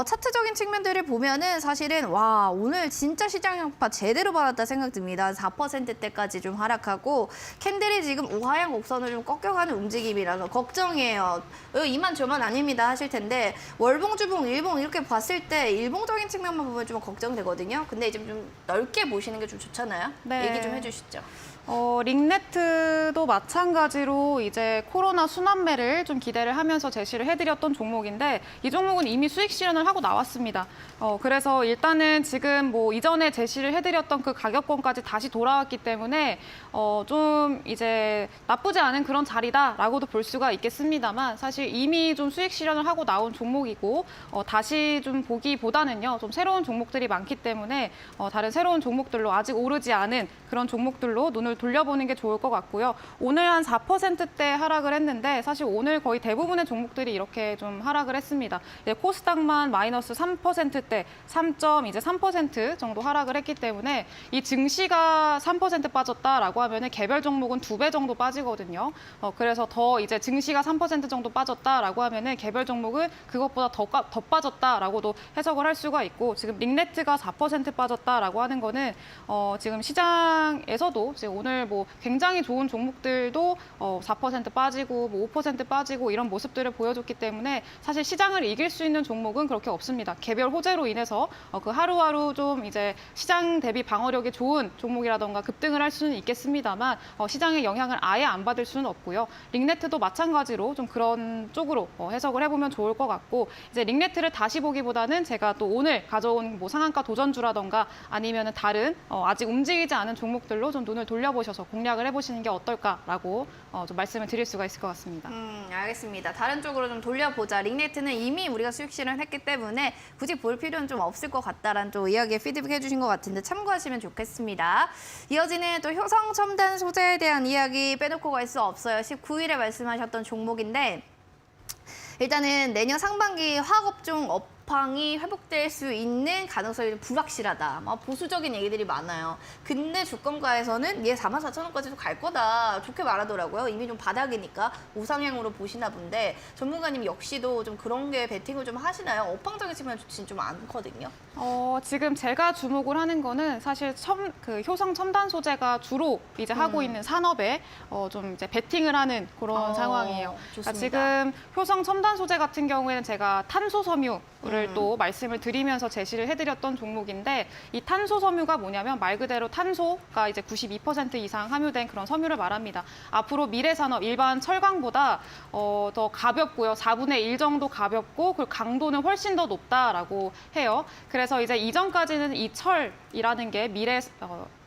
차트적인 측면들을 보면은 사실은 와 오늘 진짜 시장 형파 제대로 받았다 생각 듭니다. 4%대까지 좀 하락하고 캔들이 지금 우하향 곡선을 좀 꺾여가는 움직임이라서 걱정이에요. 이만 저만 아닙니다 하실 텐데 월봉, 주봉, 일봉 이렇게 봤을 때 일봉적인 측면만 보면 좀 걱정되거든요. 근데 이제 좀 넓게 보시는 게 좀 좋잖아요. 네. 얘기 좀 해주시죠. 링네트도 마찬가지로 이제 코로나 순환매를 좀 기대를 하면서 제시를 해드렸던 종목인데 이 종목은 이미 수익 실현을 하고 나왔습니다. 그래서 일단은 지금 뭐 이전에 제시를 해드렸던 그 가격권까지 다시 돌아왔기 때문에 좀 이제 나쁘지 않은 그런 자리다라고도 볼 수가 있겠습니다만 사실 이미 좀 수익 실현을 하고 나온 종목이고 다시 좀 보기보다는요 좀 새로운 종목들이 많기 때문에 다른 새로운 종목들로 아직 오르지 않은 그런 종목들로 눈을 돌려보는 게 좋을 것 같고요. 오늘 한 4%대 하락을 했는데 사실 오늘 거의 대부분의 종목들이 이렇게 좀 하락을 했습니다. 이제 코스닥만 마이너스 3%대 3.3% 정도 하락을 했기 때문에 이 증시가 3% 빠졌다라고 하면은 개별 종목은 2배 정도 빠지거든요. 그래서 더 이제 증시가 3% 정도 빠졌다라고 하면은 개별 종목은 그것보다 더 빠졌다라고도 해석을 할 수가 있고 지금 링네트가 4% 빠졌다라고 하는 거는 지금 시장에서도 지금 오늘 뭐 굉장히 좋은 종목들도 4% 빠지고 뭐 5% 빠지고 이런 모습들을 보여줬기 때문에 사실 시장을 이길 수 있는 종목은 그렇게 없습니다. 개별 호재로 인해서 그 하루하루 좀 이제 시장 대비 방어력이 좋은 종목이라던가 급등을 할 수는 있겠습니다만 시장의 영향을 아예 안 받을 수는 없고요. 링네트도 마찬가지로 좀 그런 쪽으로 해석을 해보면 좋을 것 같고 이제 링네트를 다시 보기보다는 제가 또 오늘 가져온 뭐 상한가 도전주라던가 아니면은 다른 아직 움직이지 않은 종목들로 좀 눈을 돌려보셔서 공략을 해보시는 게 어떨까라고 좀 말씀을 드릴 수가 있을 것 같습니다. 알겠습니다. 다른 쪽으로 좀 돌려보자. 링네트는 이미 우리가 수익 실현했기 때문에 굳이 볼 필요는 좀 없을 것 같다라는 또 이야기에 피드백 해주신 것 같은데 참고하시면 좋겠습니다. 이어지는 또 효성 첨단 소재에 대한 이야기 빼놓고 갈 수 없어요. 19일에 말씀하셨던 종목인데 일단은 내년 상반기 화학업종 업황이 회복될 수 있는 가능성이 좀 불확실하다. 막 보수적인 얘기들이 많아요. 근데 주권가에서는 얘 44,000원까지도 갈 거다. 좋게 말하더라고요. 이미 좀 바닥이니까 우상향으로 보시나 본데 전문가님 역시도 좀 그런 게 베팅을 좀 하시나요? 업황적인 측면 좋지는 좀 않거든요. 지금 제가 주목을 하는 거는 사실 그 효성 첨단 소재가 주로 이제 하고 있는 산업에 좀 이제 베팅을 하는 그런 상황이에요. 그러니까 지금 효성 첨단 소재 같은 경우에는 제가 탄소 섬유를 또 말씀을 드리면서 제시를 해드렸던 종목인데 이 탄소 섬유가 뭐냐면 말 그대로 탄소가 이제 92% 이상 함유된 그런 섬유를 말합니다. 앞으로 미래 산업 일반 철강보다 더 가볍고요. 4분의 1 정도 가볍고 그리고 강도는 훨씬 더 높다라고 해요. 그래서 이제 이전까지는 이 철이라는 게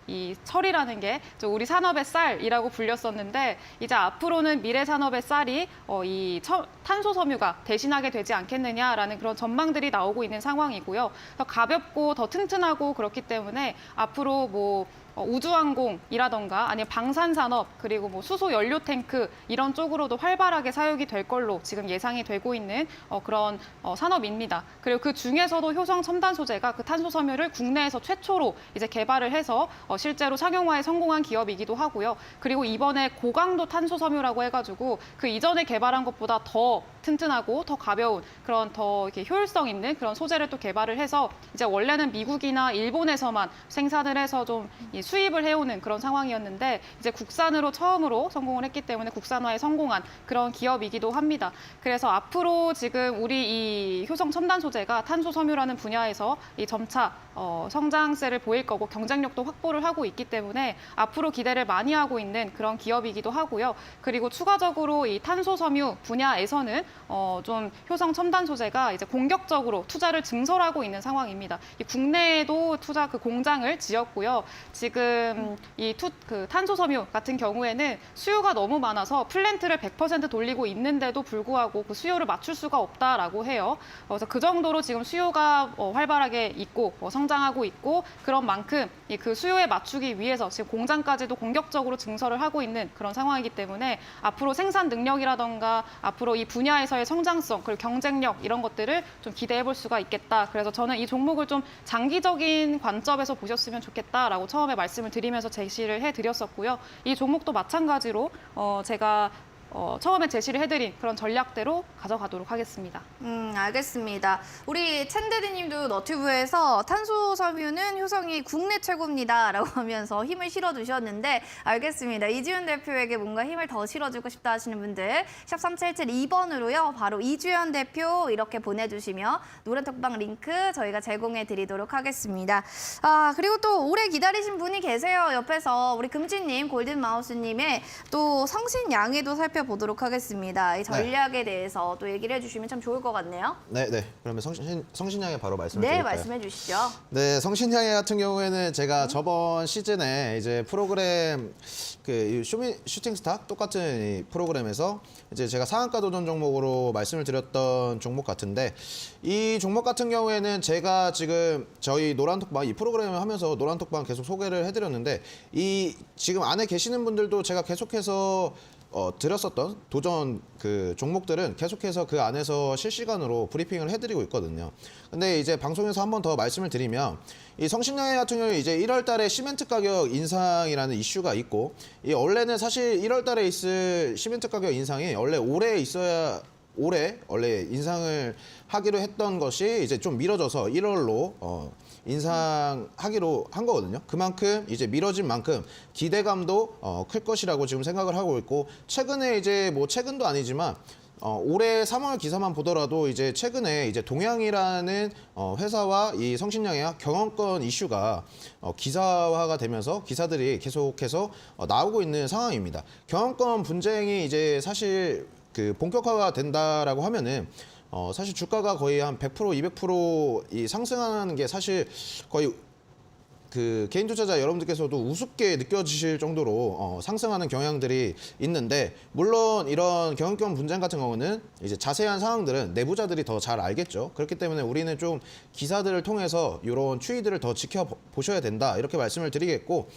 이 철이라는 게 우리 산업의 쌀이라고 불렸었는데 이제 앞으로는 미래 산업의 쌀이 이 탄소 섬유가 대신하게 되지 않겠느냐라는 그런 전망들이 나오고 있는 상황이고요. 더 가볍고 더 튼튼하고 그렇기 때문에 앞으로 뭐 우주항공이라던가 아니면 방산산업 그리고 뭐 수소 연료 탱크 이런 쪽으로도 활발하게 사용이 될 걸로 지금 예상이 되고 있는 그런 산업입니다. 그리고 그 중에서도 효성 첨단 소재가 그 탄소 섬유를 국내에서 최초로 이제 개발을 해서 실제로 상용화에 성공한 기업이기도 하고요. 그리고 이번에 고강도 탄소 섬유라고 해가지고 그 이전에 개발한 것보다 더 튼튼하고 더 가벼운 그런 더 이렇게 효율성 있는 그런 소재를 또 개발을 해서 이제 원래는 미국이나 일본에서만 생산을 해서 좀 수입을 해오는 그런 상황이었는데 이제 국산으로 처음으로 성공을 했기 때문에 국산화에 성공한 그런 기업이기도 합니다. 그래서 앞으로 지금 우리 이 효성 첨단 소재가 탄소 섬유라는 분야에서 이 점차 성장세를 보일 거고 경쟁력도 확보를 하고 있기 때문에 앞으로 기대를 많이 하고 있는 그런 기업이기도 하고요. 그리고 추가적으로 이 탄소 섬유 분야에서는 좀 효성 첨단 소재가 이제 공격적으로 투자를 증설하고 있는 상황입니다. 이 국내에도 투자 그 공장을 지었고요. 지금 그 탄소 섬유 같은 경우에는 수요가 너무 많아서 플랜트를 100% 돌리고 있는데도 불구하고 그 수요를 맞출 수가 없다라고 해요. 그래서 그 정도로 지금 수요가 활발하게 있고 성장하고 있고 그런 만큼 그 수요에 맞추기 위해서 지금 공장까지도 공격적으로 증설을 하고 있는 그런 상황이기 때문에 앞으로 생산 능력이라던가 앞으로 이 분야에서의 성장성 그리고 경쟁력 이런 것들을 좀 기대해 볼 수가 있겠다. 그래서 저는 이 종목을 좀 장기적인 관점에서 보셨으면 좋겠다라고 처음에 말씀을 드리면서 제시를 해드렸었고요. 이 종목도 마찬가지로 제가 처음에 제시를 해드린 그런 전략대로 가져가도록 하겠습니다. 알겠습니다. 우리 챈데드님도 너튜브에서 탄소 섬유는 효성이 국내 최고입니다라고 하면서 힘을 실어주셨는데 알겠습니다. 이주연 대표에게 뭔가 힘을 더 실어주고 싶다 하시는 분들 샵 3772번으로요. 바로 이주연 대표 이렇게 보내주시면 노란톡방 링크 저희가 제공해드리도록 하겠습니다. 그리고 또 오래 기다리신 분이 계세요. 옆에서 우리 금지님, 골든마우스님의 또 성신 양해도 살펴보겠습니다. 살펴보도록 하겠습니다. 이 전략에 대해서 또 얘기를 해주시면 참 좋을 것 같네요. 네. 그러면 성신양에 바로 말씀을 네, 드릴까요? 말씀해 주시죠. 네, 성신양해 같은 경우에는 제가 저번 시즌에 이제 프로그램 그 슈팅스타 똑같은 이 프로그램에서 이제 제가 상한가 도전 종목으로 말씀을 드렸던 종목 같은데, 이 종목 같은 경우에는 제가 지금 저희 노란톡방 이 프로그램을 하면서 노란톡방 계속 소개를 해드렸는데, 이 지금 안에 계시는 분들도 제가 계속해서 드렸었던 도전 그 종목들은 계속해서 그 안에서 실시간으로 브리핑을 해드리고 있거든요. 근데 이제 방송에서 한 번 더 말씀을 드리면, 이 성신양해 같은 경우에 이제 1월 달에 시멘트 가격 인상이라는 이슈가 있고, 이 원래는 사실 1월 달에 있을 시멘트 가격 인상이 원래 올해 원래 인상을 하기로 했던 것이 이제 좀 미뤄져서 1월로 인상하기로 한 거거든요. 그만큼 이제 미뤄진 만큼 기대감도 클 것이라고 지금 생각을 하고 있고, 최근에 이제 뭐 최근도 아니지만 올해 3월 기사만 보더라도 이제 최근에 이제 동양이라는 회사와 이 성신양해와 경영권 이슈가 기사화가 되면서 기사들이 계속해서 나오고 있는 상황입니다. 경영권 분쟁이 이제 사실 그 본격화가 된다라고 하면은 사실 주가가 거의 한 100%, 200% 이 상승하는 게 사실 거의 그 개인 투자자 여러분들께서도 우습게 느껴지실 정도로 상승하는 경향들이 있는데, 물론 이런 경영권 분쟁 같은 경우는 이제 자세한 상황들은 내부자들이 더 잘 알겠죠. 그렇기 때문에 우리는 좀 기사들을 통해서 이런 추이들을 더 지켜보셔야 된다, 이렇게 말씀을 드리겠고,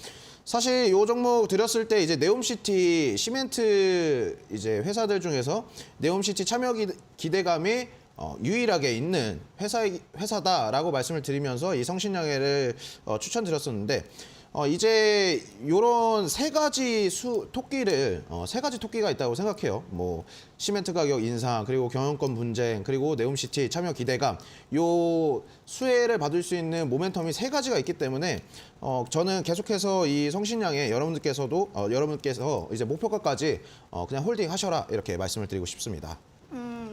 사실 이 종목 드렸을 때 이제 네옴시티 시멘트 이제 회사들 중에서 네옴시티 참여 기대감이 유일하게 있는 회사다라고 말씀을 드리면서 이 성신양해를 추천드렸었는데, 이제 요런 세 가지 토끼가 있다고 생각해요. 뭐 시멘트 가격 인상, 그리고 경영권 분쟁, 그리고 네옴시티 참여 기대감, 요 수혜를 받을 수 있는 모멘텀이 세 가지가 있기 때문에 저는 계속해서 이 성신양해 여러분께서 이제 목표가까지 그냥 홀딩 하셔라, 이렇게 말씀을 드리고 싶습니다.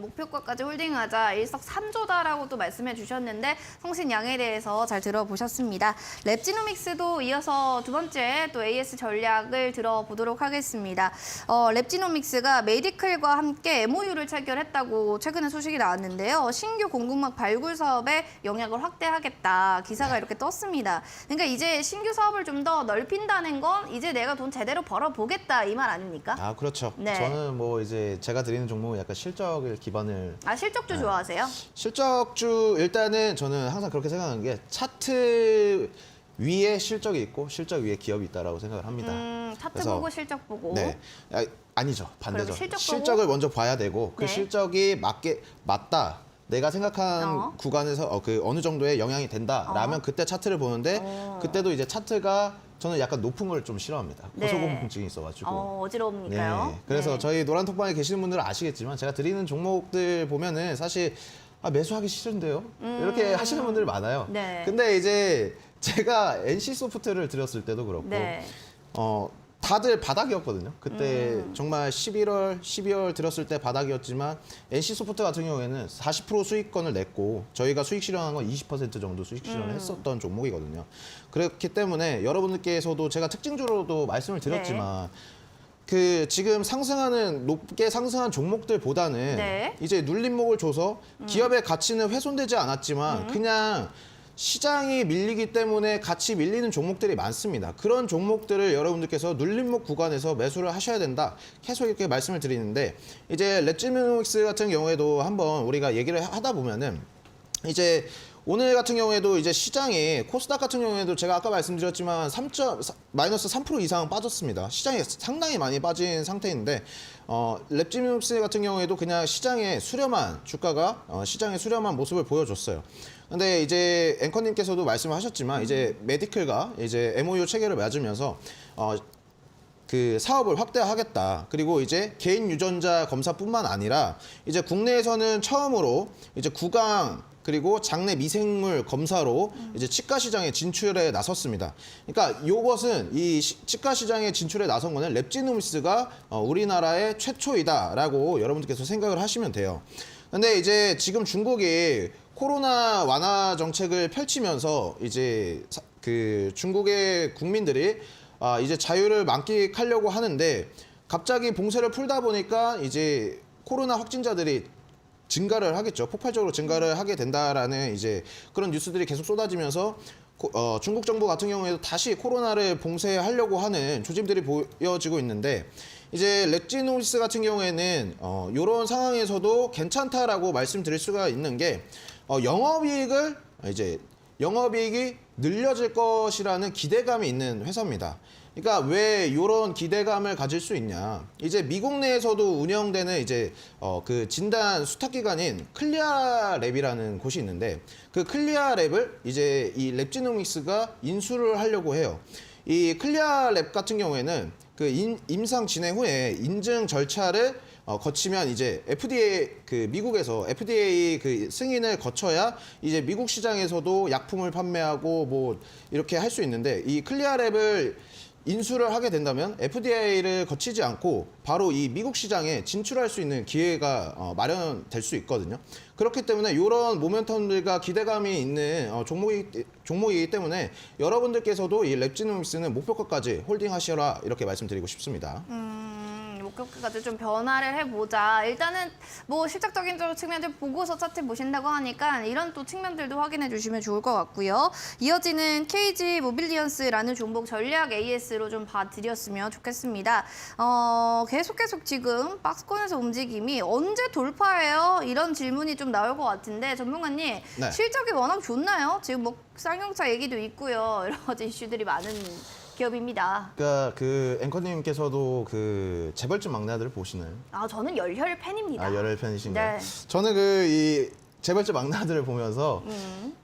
목표가까지 홀딩하자, 일석삼조다라고 또 말씀해 주셨는데, 성신양해에 대해서 잘 들어보셨습니다. 랩지노믹스도 이어서 두 번째 또 AS 전략을 들어보도록 하겠습니다. 랩지노믹스가 메디클과 함께 MOU를 체결했다고 최근에 소식이 나왔는데요. 신규 공급막 발굴 사업에 영역을 확대하겠다, 기사가 이렇게 떴습니다. 그러니까 이제 신규 사업을 좀 더 넓힌다는 건 이제 내가 돈 제대로 벌어보겠다, 이 말 아닙니까? 아, 그렇죠. 네. 저는 뭐 이제 제가 드리는 종목은 약간 실적을 기반을 실적주 좋아하세요? 실적주, 일단은 저는 항상 그렇게 생각하는 게 차트 위에 실적이 있고 실적 위에 기업이 있다라고 생각을 합니다. 차트 그래서, 보고 실적 보고. 네. 아니죠. 반대죠. 실적 보고? 실적을 먼저 봐야 되고, 그 네. 실적이 맞다. 내가 생각한 구간에서 그 어느 정도의 영향이 된다라면 그때 차트를 보는데, 그때도 이제 차트가 저는 약간 높은 걸 좀 싫어합니다. 네. 고소공포증이 있어가지고. 어지러우니까요. 네. 그래서 네. 저희 노란톡방에 계시는 분들은 아시겠지만, 제가 드리는 종목들 보면은 사실 매수하기 싫은데요? 이렇게 하시는 분들 많아요. 네. 근데 이제 제가 NC소프트를 드렸을 때도 그렇고, 네. 다들 바닥이었거든요. 그때 정말 11월, 12월 들었을 때 바닥이었지만, NC소프트 같은 경우에는 40% 수익권을 냈고, 저희가 수익 실현한 건 20% 정도 수익 실현을 했었던 종목이거든요. 그렇기 때문에 여러분들께서도 제가 특징적으로도 말씀을 드렸지만, 그 지금 높게 상승한 종목들보다는 네. 이제 눌림목을 줘서 기업의 가치는 훼손되지 않았지만 그냥 시장이 밀리기 때문에 같이 밀리는 종목들이 많습니다. 그런 종목들을 여러분들께서 눌림목 구간에서 매수를 하셔야 된다, 계속 이렇게 말씀을 드리는데, 이제 랩지노믹스 같은 경우에도 한번 우리가 얘기를 하다 보면은, 이제 오늘 같은 경우에도 이제 시장이 코스닥 같은 경우에도 제가 아까 말씀드렸지만 마이너스 3% 이상 빠졌습니다. 시장이 상당히 많이 빠진 상태인데, 랩지노믹스 같은 경우에도 그냥 시장의 수렴한 주가가 시장의 수렴한 모습을 보여줬어요. 근데 이제 앵커님께서도 말씀하셨지만, 이제 메디클과 이제 MOU 체결을 맺으면서 그 사업을 확대하겠다. 그리고 이제 개인 유전자 검사뿐만 아니라 이제 국내에서는 처음으로 이제 구강 그리고 장내 미생물 검사로 이제 치과 시장에 진출에 나섰습니다. 그러니까 이것은 이 치과 시장에 진출에 나선 거는 랩지노믹스가 우리나라의 최초이다라고 여러분들께서 생각을 하시면 돼요. 근데 이제 지금 중국이 코로나 완화 정책을 펼치면서 이제 그 중국의 국민들이 이제 자유를 만끽하려고 하는데, 갑자기 봉쇄를 풀다 보니까 이제 코로나 확진자들이 증가를 하겠죠. 폭발적으로 증가를 하게 된다라는 이제 그런 뉴스들이 계속 쏟아지면서 중국 정부 같은 경우에도 다시 코로나를 봉쇄하려고 하는 조짐들이 보여지고 있는데 이제 렉지노미스 같은 경우에는 이런 상황에서도 괜찮다라고 말씀드릴 수가 있는 게 영업이익이 늘려질 것이라는 기대감이 있는 회사입니다. 그러니까 왜 이런 기대감을 가질 수 있냐? 이제 미국 내에서도 운영되는 이제 그 진단 수탁 기관인 클리아랩이라는 곳이 있는데 그 클리아랩을 이제 이 랩지노믹스가 인수를 하려고 해요. 이 클리아랩 같은 경우에는 그 임상 진행 후에 인증 절차를 거치면 이제 FDA 그 미국에서 FDA 그 승인을 거쳐야 이제 미국 시장에서도 약품을 판매하고 뭐 이렇게 할 수 있는데 이 클리아랩을 인수를 하게 된다면 FDA를 거치지 않고 바로 이 미국 시장에 진출할 수 있는 기회가 마련될 수 있거든요. 그렇기 때문에 이런 모멘텀들과 기대감이 있는 종목이기 때문에 여러분들께서도 이 랩지노믹스는 목표가까지 홀딩하시라 이렇게 말씀드리고 싶습니다. 목표가까지 좀 변화를 해보자. 일단은 뭐 실적적인 측면들 보고서 차트 보신다고 하니까 이런 또 측면들도 확인해 주시면 좋을 것 같고요. 이어지는 KG 모빌리언스라는 종목 전략 AS로 좀 봐드렸으면 좋겠습니다. 계속 지금 박스권에서 움직임이 언제 돌파해요? 이런 질문이 좀 나올 것 같은데 전문가님 네. 실적이 워낙 좋나요? 지금 뭐 쌍용차 얘기도 있고요. 여러 가지 이슈들이 많은 기업입니다. 그러니까 그 앵커님께서도 그 재벌집 막내들을 보시나요? 저는 열혈 팬입니다. 열혈 팬이신가요? 네. 저는 그 이 재벌집 막내들을 보면서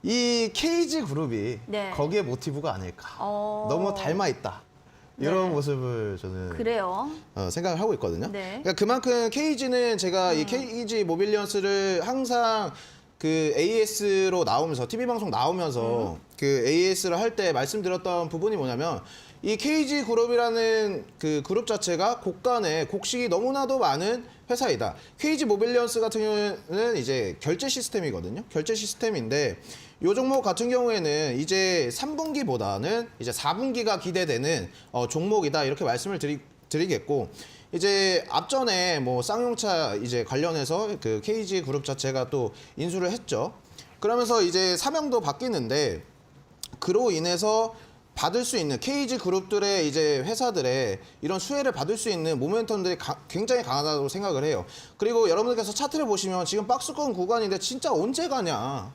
이 KG 그룹이 네. 거기에 모티브가 아닐까. 너무 닮아 있다. 이런 네. 모습을 저는 그래요. 생각을 하고 있거든요. 네. 그러니까 그만큼 KG는 제가 이 KG 모빌리언스를 항상 그 AS로 나오면서 TV 방송 나오면서 그 AS를 할 때 말씀드렸던 부분이 뭐냐면 이 KG 그룹이라는 그 그룹 자체가 곡간에 곡식이 너무나도 많은 회사이다. KG 모빌리언스 같은 경우에는 이제 결제 시스템이거든요. 결제 시스템인데 이 종목 같은 경우에는 이제 3분기보다는 이제 4분기가 기대되는 종목이다. 이렇게 말씀을 드리겠고 이제 앞전에 뭐 쌍용차 이제 관련해서 그 KG 그룹 자체가 또 인수를 했죠. 그러면서 이제 사명도 바뀌는데 그로 인해서 받을 수 있는 KG 그룹들의 이제 회사들의 이런 수혜를 받을 수 있는 모멘텀들이 굉장히 강하다고 생각을 해요. 그리고 여러분들께서 차트를 보시면 지금 박스권 구간인데 진짜 언제 가냐?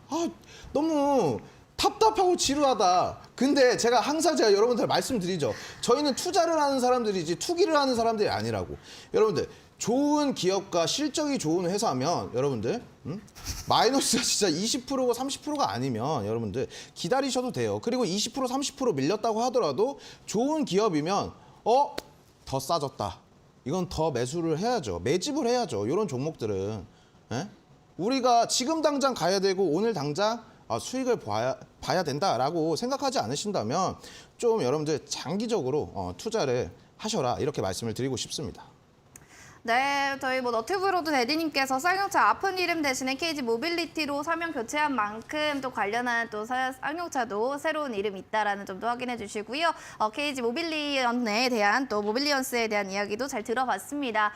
너무 답답하고 지루하다. 근데 제가 항상 여러분들 말씀드리죠. 저희는 투자를 하는 사람들이지 투기를 하는 사람들이 아니라고. 여러분들 좋은 기업과 실적이 좋은 회사면 여러분들 마이너스가 진짜 20%가 30%가 아니면 여러분들 기다리셔도 돼요. 그리고 20% 30% 밀렸다고 하더라도 좋은 기업이면 더 싸졌다. 이건 더 매수를 해야죠. 매집을 해야죠. 이런 종목들은 우리가 지금 당장 가야 되고 오늘 당장 수익을 봐야 된다라고 생각하지 않으신다면 좀 여러분들 장기적으로 투자를 하셔라 이렇게 말씀을 드리고 싶습니다. 네, 저희 뭐 너튜브로도 대디님께서 쌍용차 아픈 이름 대신에 KG 모빌리티로 사명 교체한 만큼 또 관련한 또 쌍용차도 새로운 이름이 있다라는 점도 확인해 주시고요. KG 모빌리언에 대한 또 모빌리언스에 대한 이야기도 잘 들어봤습니다.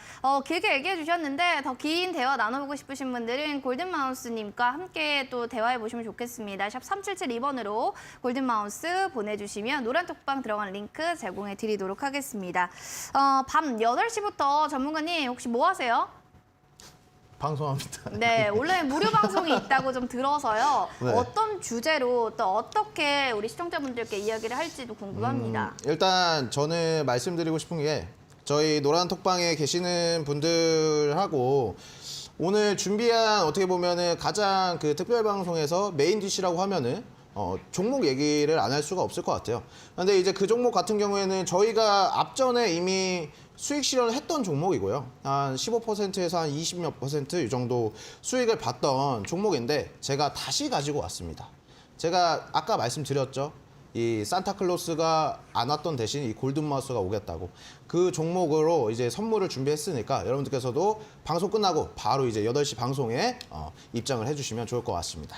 길게 얘기해 주셨는데 더 긴 대화 나눠보고 싶으신 분들은 골든마우스님과 함께 또 대화해 보시면 좋겠습니다. 샵 3772번으로 골든마우스 보내주시면 노란 톡방 들어간 링크 제공해 드리도록 하겠습니다. 밤 8시부터 전문가님 혹시 뭐 하세요? 방송합니다. 네, 온라인 무료 방송이 있다고 좀 들어서요. 네. 어떤 주제로 또 어떻게 우리 시청자분들께 이야기를 할지도 궁금합니다. 일단 저는 말씀드리고 싶은 게 저희 노란 톡방에 계시는 분들하고 오늘 준비한 어떻게 보면은 가장 그 특별 방송에서 메인 디시라고 하면은 종목 얘기를 안 할 수가 없을 것 같아요. 근데 이제 그 종목 같은 경우에는 저희가 앞전에 이미 수익 실현을 했던 종목이고요. 한 15%에서 한 20몇 % 이 정도 수익을 봤던 종목인데 제가 다시 가지고 왔습니다. 제가 아까 말씀드렸죠. 이 산타클로스가 안 왔던 대신 이 골든마우스가 오겠다고. 그 종목으로 이제 선물을 준비했으니까 여러분들께서도 방송 끝나고 바로 이제 8시 방송에 입장을 해주시면 좋을 것 같습니다.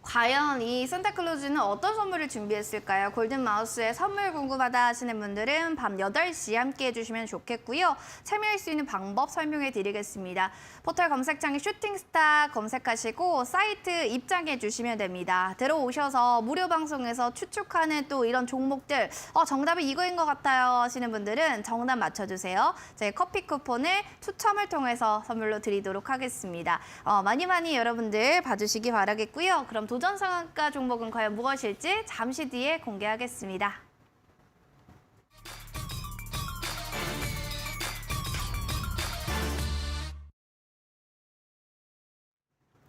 과연 이 산타클로즈는 어떤 선물을 준비했을까요? 골든마우스의 선물 궁금하다 하시는 분들은 밤 8시 함께 해주시면 좋겠고요. 참여할 수 있는 방법 설명해 드리겠습니다. 포털 검색창에 슈팅스타 검색하시고 사이트 입장해 주시면 됩니다. 들어오셔서 무료 방송에서 추측하는 또 이런 종목들 정답이 이거인 것 같아요 하시는 분들은 정답 맞춰주세요. 저희 커피 쿠폰을 추첨을 통해서 선물로 드리도록 하겠습니다. 많이 여러분들 봐주시기 바라겠고요. 그럼 도전 상한가 종목은 과연 무엇일지 잠시 뒤에 공개하겠습니다.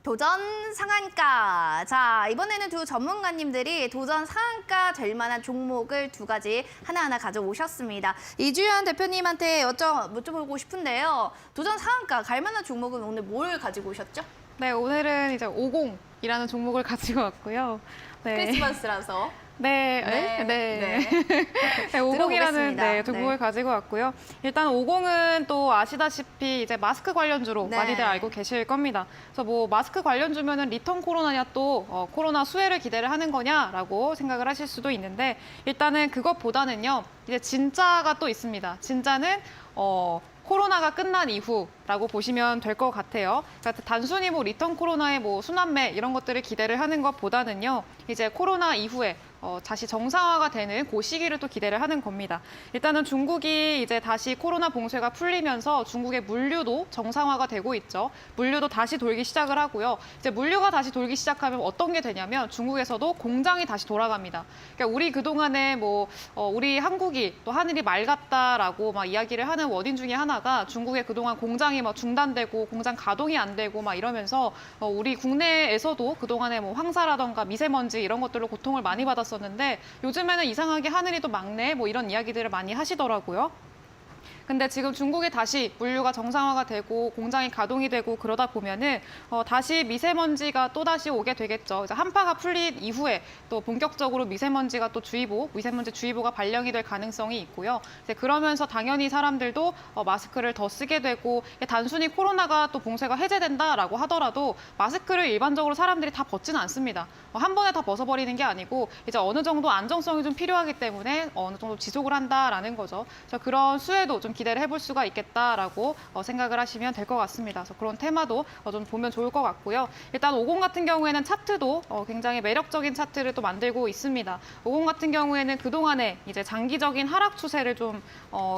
도전 상한가. 자, 이번에는 두 전문가님들이 도전 상한가 될 만한 종목을 두 가지 하나하나 가져오셨습니다. 이주연 대표님한테 여쭤보고 싶은데요. 도전 상한가 갈 만한 종목은 오늘 뭘 가지고 오셨죠? 네, 오늘은 이제 50이라는 종목을 가지고 왔고요. 네. 크리스마스라서. 네, 네. 50이라는 네, 종목을 가지고 왔고요. 일단 50은 또 아시다시피 이제 마스크 관련주로 네. 많이들 알고 계실 겁니다. 그래서 뭐 마스크 관련주면은 리턴 코로나냐 또 코로나 수혜를 기대를 하는 거냐라고 생각을 하실 수도 있는데 일단은 그것보다는요. 이제 진짜가 또 있습니다. 진짜는 코로나가 끝난 이후라고 보시면 될 것 같아요. 그러니까 단순히 뭐 리턴 코로나의 뭐 순환매 이런 것들을 기대를 하는 것보다는요. 이제 코로나 이후에 다시 정상화가 되는 그 시기를 또 기대를 하는 겁니다. 일단은 중국이 이제 다시 코로나 봉쇄가 풀리면서 중국의 물류도 정상화가 되고 있죠. 물류도 다시 돌기 시작을 하고요. 이제 물류가 다시 돌기 시작하면 어떤 게 되냐면 중국에서도 공장이 다시 돌아갑니다. 그러니까 우리 그동안에 우리 한국이 또 하늘이 맑았다라고 막 이야기를 하는 원인 중에 하나가 중국의 그동안 공장이 막 중단되고 공장 가동이 안 되고 막 이러면서 우리 국내에서도 그동안에 뭐 황사라던가 미세먼지 이런 것들로 고통을 많이 받았었는데 요즘에는 이상하게 하늘이 또 막네 뭐 이런 이야기들을 많이 하시더라고요. 근데 지금 중국이 다시 물류가 정상화가 되고 공장이 가동이 되고 그러다 보면은 다시 미세먼지가 또 다시 오게 되겠죠. 이제 한파가 풀린 이후에 또 본격적으로 미세먼지가 또 미세먼지 주의보가 발령이 될 가능성이 있고요. 이제 그러면서 당연히 사람들도 마스크를 더 쓰게 되고 단순히 코로나가 또 봉쇄가 해제된다라고 하더라도 마스크를 일반적으로 사람들이 다 벗지는 않습니다. 한 번에 다 벗어버리는 게 아니고 이제 어느 정도 안정성이 좀 필요하기 때문에 어느 정도 지속을 한다라는 거죠. 그래서 그런 수혜도 좀 기대를 해볼 수가 있겠다라고 생각을 하시면 될 것 같습니다. 그래서 그런 테마도 좀 보면 좋을 것 같고요. 일단 50 같은 경우에는 차트도 굉장히 매력적인 차트를 또 만들고 있습니다. 50 같은 경우에는 그동안에 이제 장기적인 하락 추세를 좀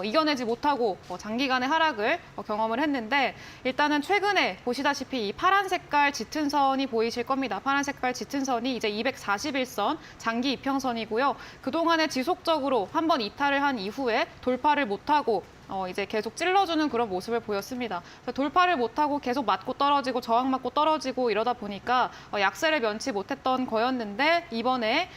이겨내지 못하고 장기간의 하락을 경험을 했는데 일단은 최근에 보시다시피 이 파란 색깔 짙은 선이 보이실 겁니다. 파란 색깔 짙은 선이 이제 241선 장기 이평선이고요. 그동안에 지속적으로 한번 이탈을 한 이후에 돌파를 못하고 이제 계속 찔러주는 그런 모습을 보였습니다. 돌파를 못하고 계속 맞고 떨어지고 저항 맞고 떨어지고 이러다 보니까 약세를 면치 못했던 거였는데 이번에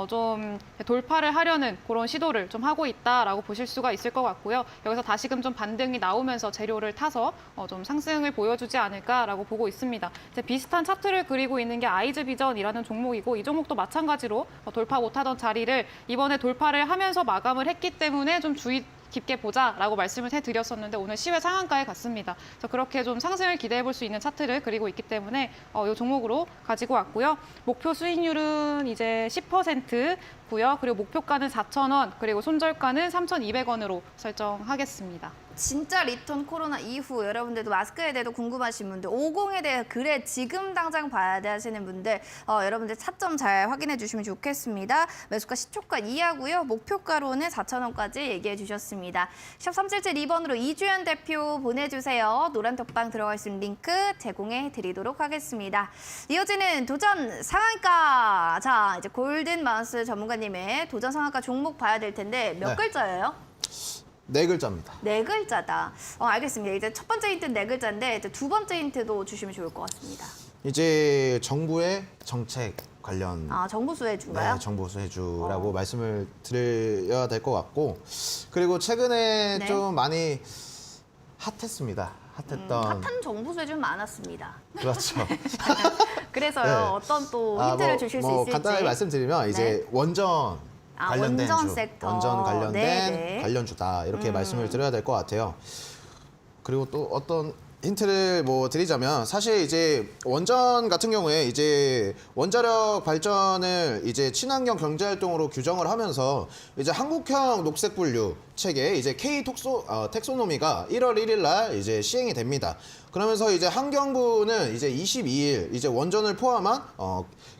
좀 돌파를 하려는 그런 시도를 좀 하고 있다라고 보실 수가 있을 것 같고요. 여기서 다시금 좀 반등이 나오면서 재료를 타서 좀 상승을 보여주지 않을까라고 보고 있습니다. 이제 비슷한 차트를 그리고 있는 게 아이즈비전이라는 종목이고 이 종목도 마찬가지로 돌파 못하던 자리를 이번에 돌파를 하면서 마감을 했기 때문에 좀 주의 깊게 보자라고 말씀을 해드렸었는데 오늘 시외 상한가에 갔습니다. 그래서 그렇게 좀 상승을 기대해 볼 수 있는 차트를 그리고 있기 때문에 이 종목으로 가지고 왔고요. 목표 수익률은 이제 10%고요. 그리고 목표가는 4,000원, 그리고 손절가는 3,200원으로 설정하겠습니다. 진짜 리턴 코로나 이후 여러분들도 마스크에 대해서 궁금하신 분들 50에 대해 그래 지금 당장 봐야 돼 하시는 분들 여러분들 차점 잘 확인해 주시면 좋겠습니다. 매수가 10초가 이하고요. 목표가로는 4,000원까지 얘기해 주셨습니다. 샵 3772번으로 이주연 대표 보내주세요. 노란 톡방 들어갈 수 있는 링크 제공해 드리도록 하겠습니다. 이어지는 도전 상한가. 자, 이제 골든 마우스 전문가님의 도전 상한가 종목 봐야 될 텐데 몇 네. 글자예요? 4글자입니다. 4글자다. 알겠습니다. 이제 첫 번째 힌트는 4글자인데 이제 두 번째 힌트도 주시면 좋을 것 같습니다. 이제 정부의 정책 관련 정부 수혜주인가요? 네, 정부 수혜주라고 말씀을 드려야 될 것 같고 그리고 최근에 네. 좀 많이 핫했습니다. 핫했던 핫한 정부 수혜주는 많았습니다. 그렇죠. 그래서요. 네. 어떤 또 힌트를 주실 수 있을지. 간단하게 말씀드리면 이제 원전 관련된 원전 주, 섹터. 원전 관련된 네네. 관련주다 이렇게 말씀을 드려야 될 것 같아요. 그리고 또 어떤 힌트를 뭐 드리자면 사실 이제 원전 같은 경우에 이제 원자력 발전을 이제 친환경 경제 활동으로 규정을 하면서 이제 한국형 녹색 분류 체계 이제 텍소노미가 1월 1일 날 이제 시행이 됩니다. 그러면서 이제 환경부는 이제 22일 이제 원전을 포함한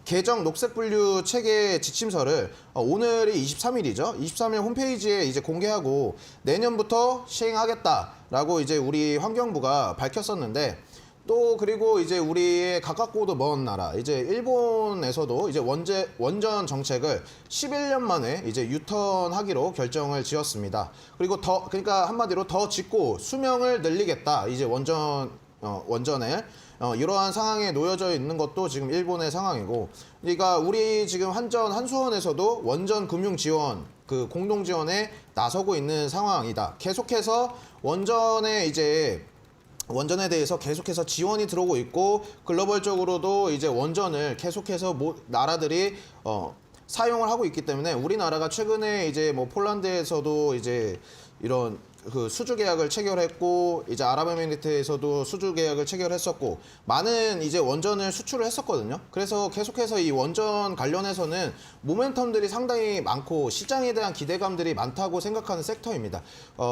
개정 녹색 분류 체계 지침서를 오늘이 23일이죠. 23일 홈페이지에 이제 공개하고 내년부터 시행하겠다라고 이제 우리 환경부가 밝혔었는데 또 그리고 이제 우리의 가깝고도 먼 나라 이제 일본에서도 이제 원전 정책을 11년 만에 이제 유턴하기로 결정을 지었습니다. 그리고 그러니까 한마디로 더 짓고 수명을 늘리겠다. 이제 원전을 이러한 상황에 놓여져 있는 것도 지금 일본의 상황이고, 그러니까 우리 지금 한수원에서도 원전 금융 지원 그 공동 지원에 나서고 있는 상황이다. 계속해서 원전에 대해서 계속해서 지원이 들어오고 있고 글로벌적으로도 이제 원전을 계속해서 나라들이 사용을 하고 있기 때문에 우리나라가 최근에 이제 뭐 폴란드에서도 이제 이런 그 수주 계약을 체결했고 이제 아랍에미리트에서도 수주 계약을 체결했었고 많은 이제 원전을 수출을 했었거든요. 그래서 계속해서 이 원전 관련해서는 모멘텀들이 상당히 많고 시장에 대한 기대감들이 많다고 생각하는 섹터입니다.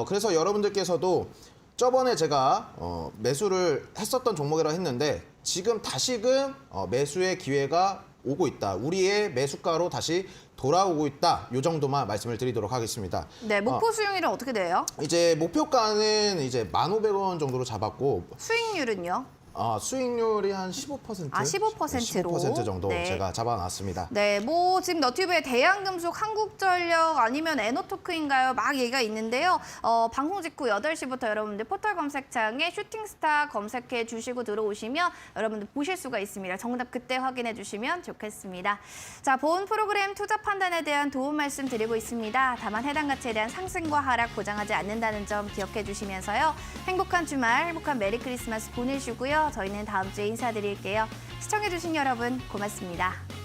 그래서 여러분들께서도 저번에 제가 매수를 했었던 종목이라 했는데 지금 다시금 매수의 기회가 오고 있다. 우리의 매수가로 다시 돌아오고 있다. 이 정도만 말씀을 드리도록 하겠습니다. 네, 목표 수익률은 어떻게 돼요? 이제 목표가는 이제 1,500원 정도로 잡았고 수익률은요? 수익률이 한 15%? 15%로? 15% 정도 네. 제가 잡아놨습니다. 네, 뭐 지금 너튜브에 대한금속, 한국전력 아니면 에너토크인가요? 막 얘기가 있는데요. 방송 직후 8시부터 여러분들 포털 검색창에 슈팅스타 검색해 주시고 들어오시면 여러분들 보실 수가 있습니다. 정답 그때 확인해 주시면 좋겠습니다. 자, 본 프로그램 투자 판단에 대한 도움 말씀 드리고 있습니다. 다만 해당 가치에 대한 상승과 하락 보장하지 않는다는 점 기억해 주시면서요. 행복한 주말, 행복한 메리 크리스마스 보내시고요. 저희는 다음 주에 인사드릴게요. 시청해주신 여러분 고맙습니다.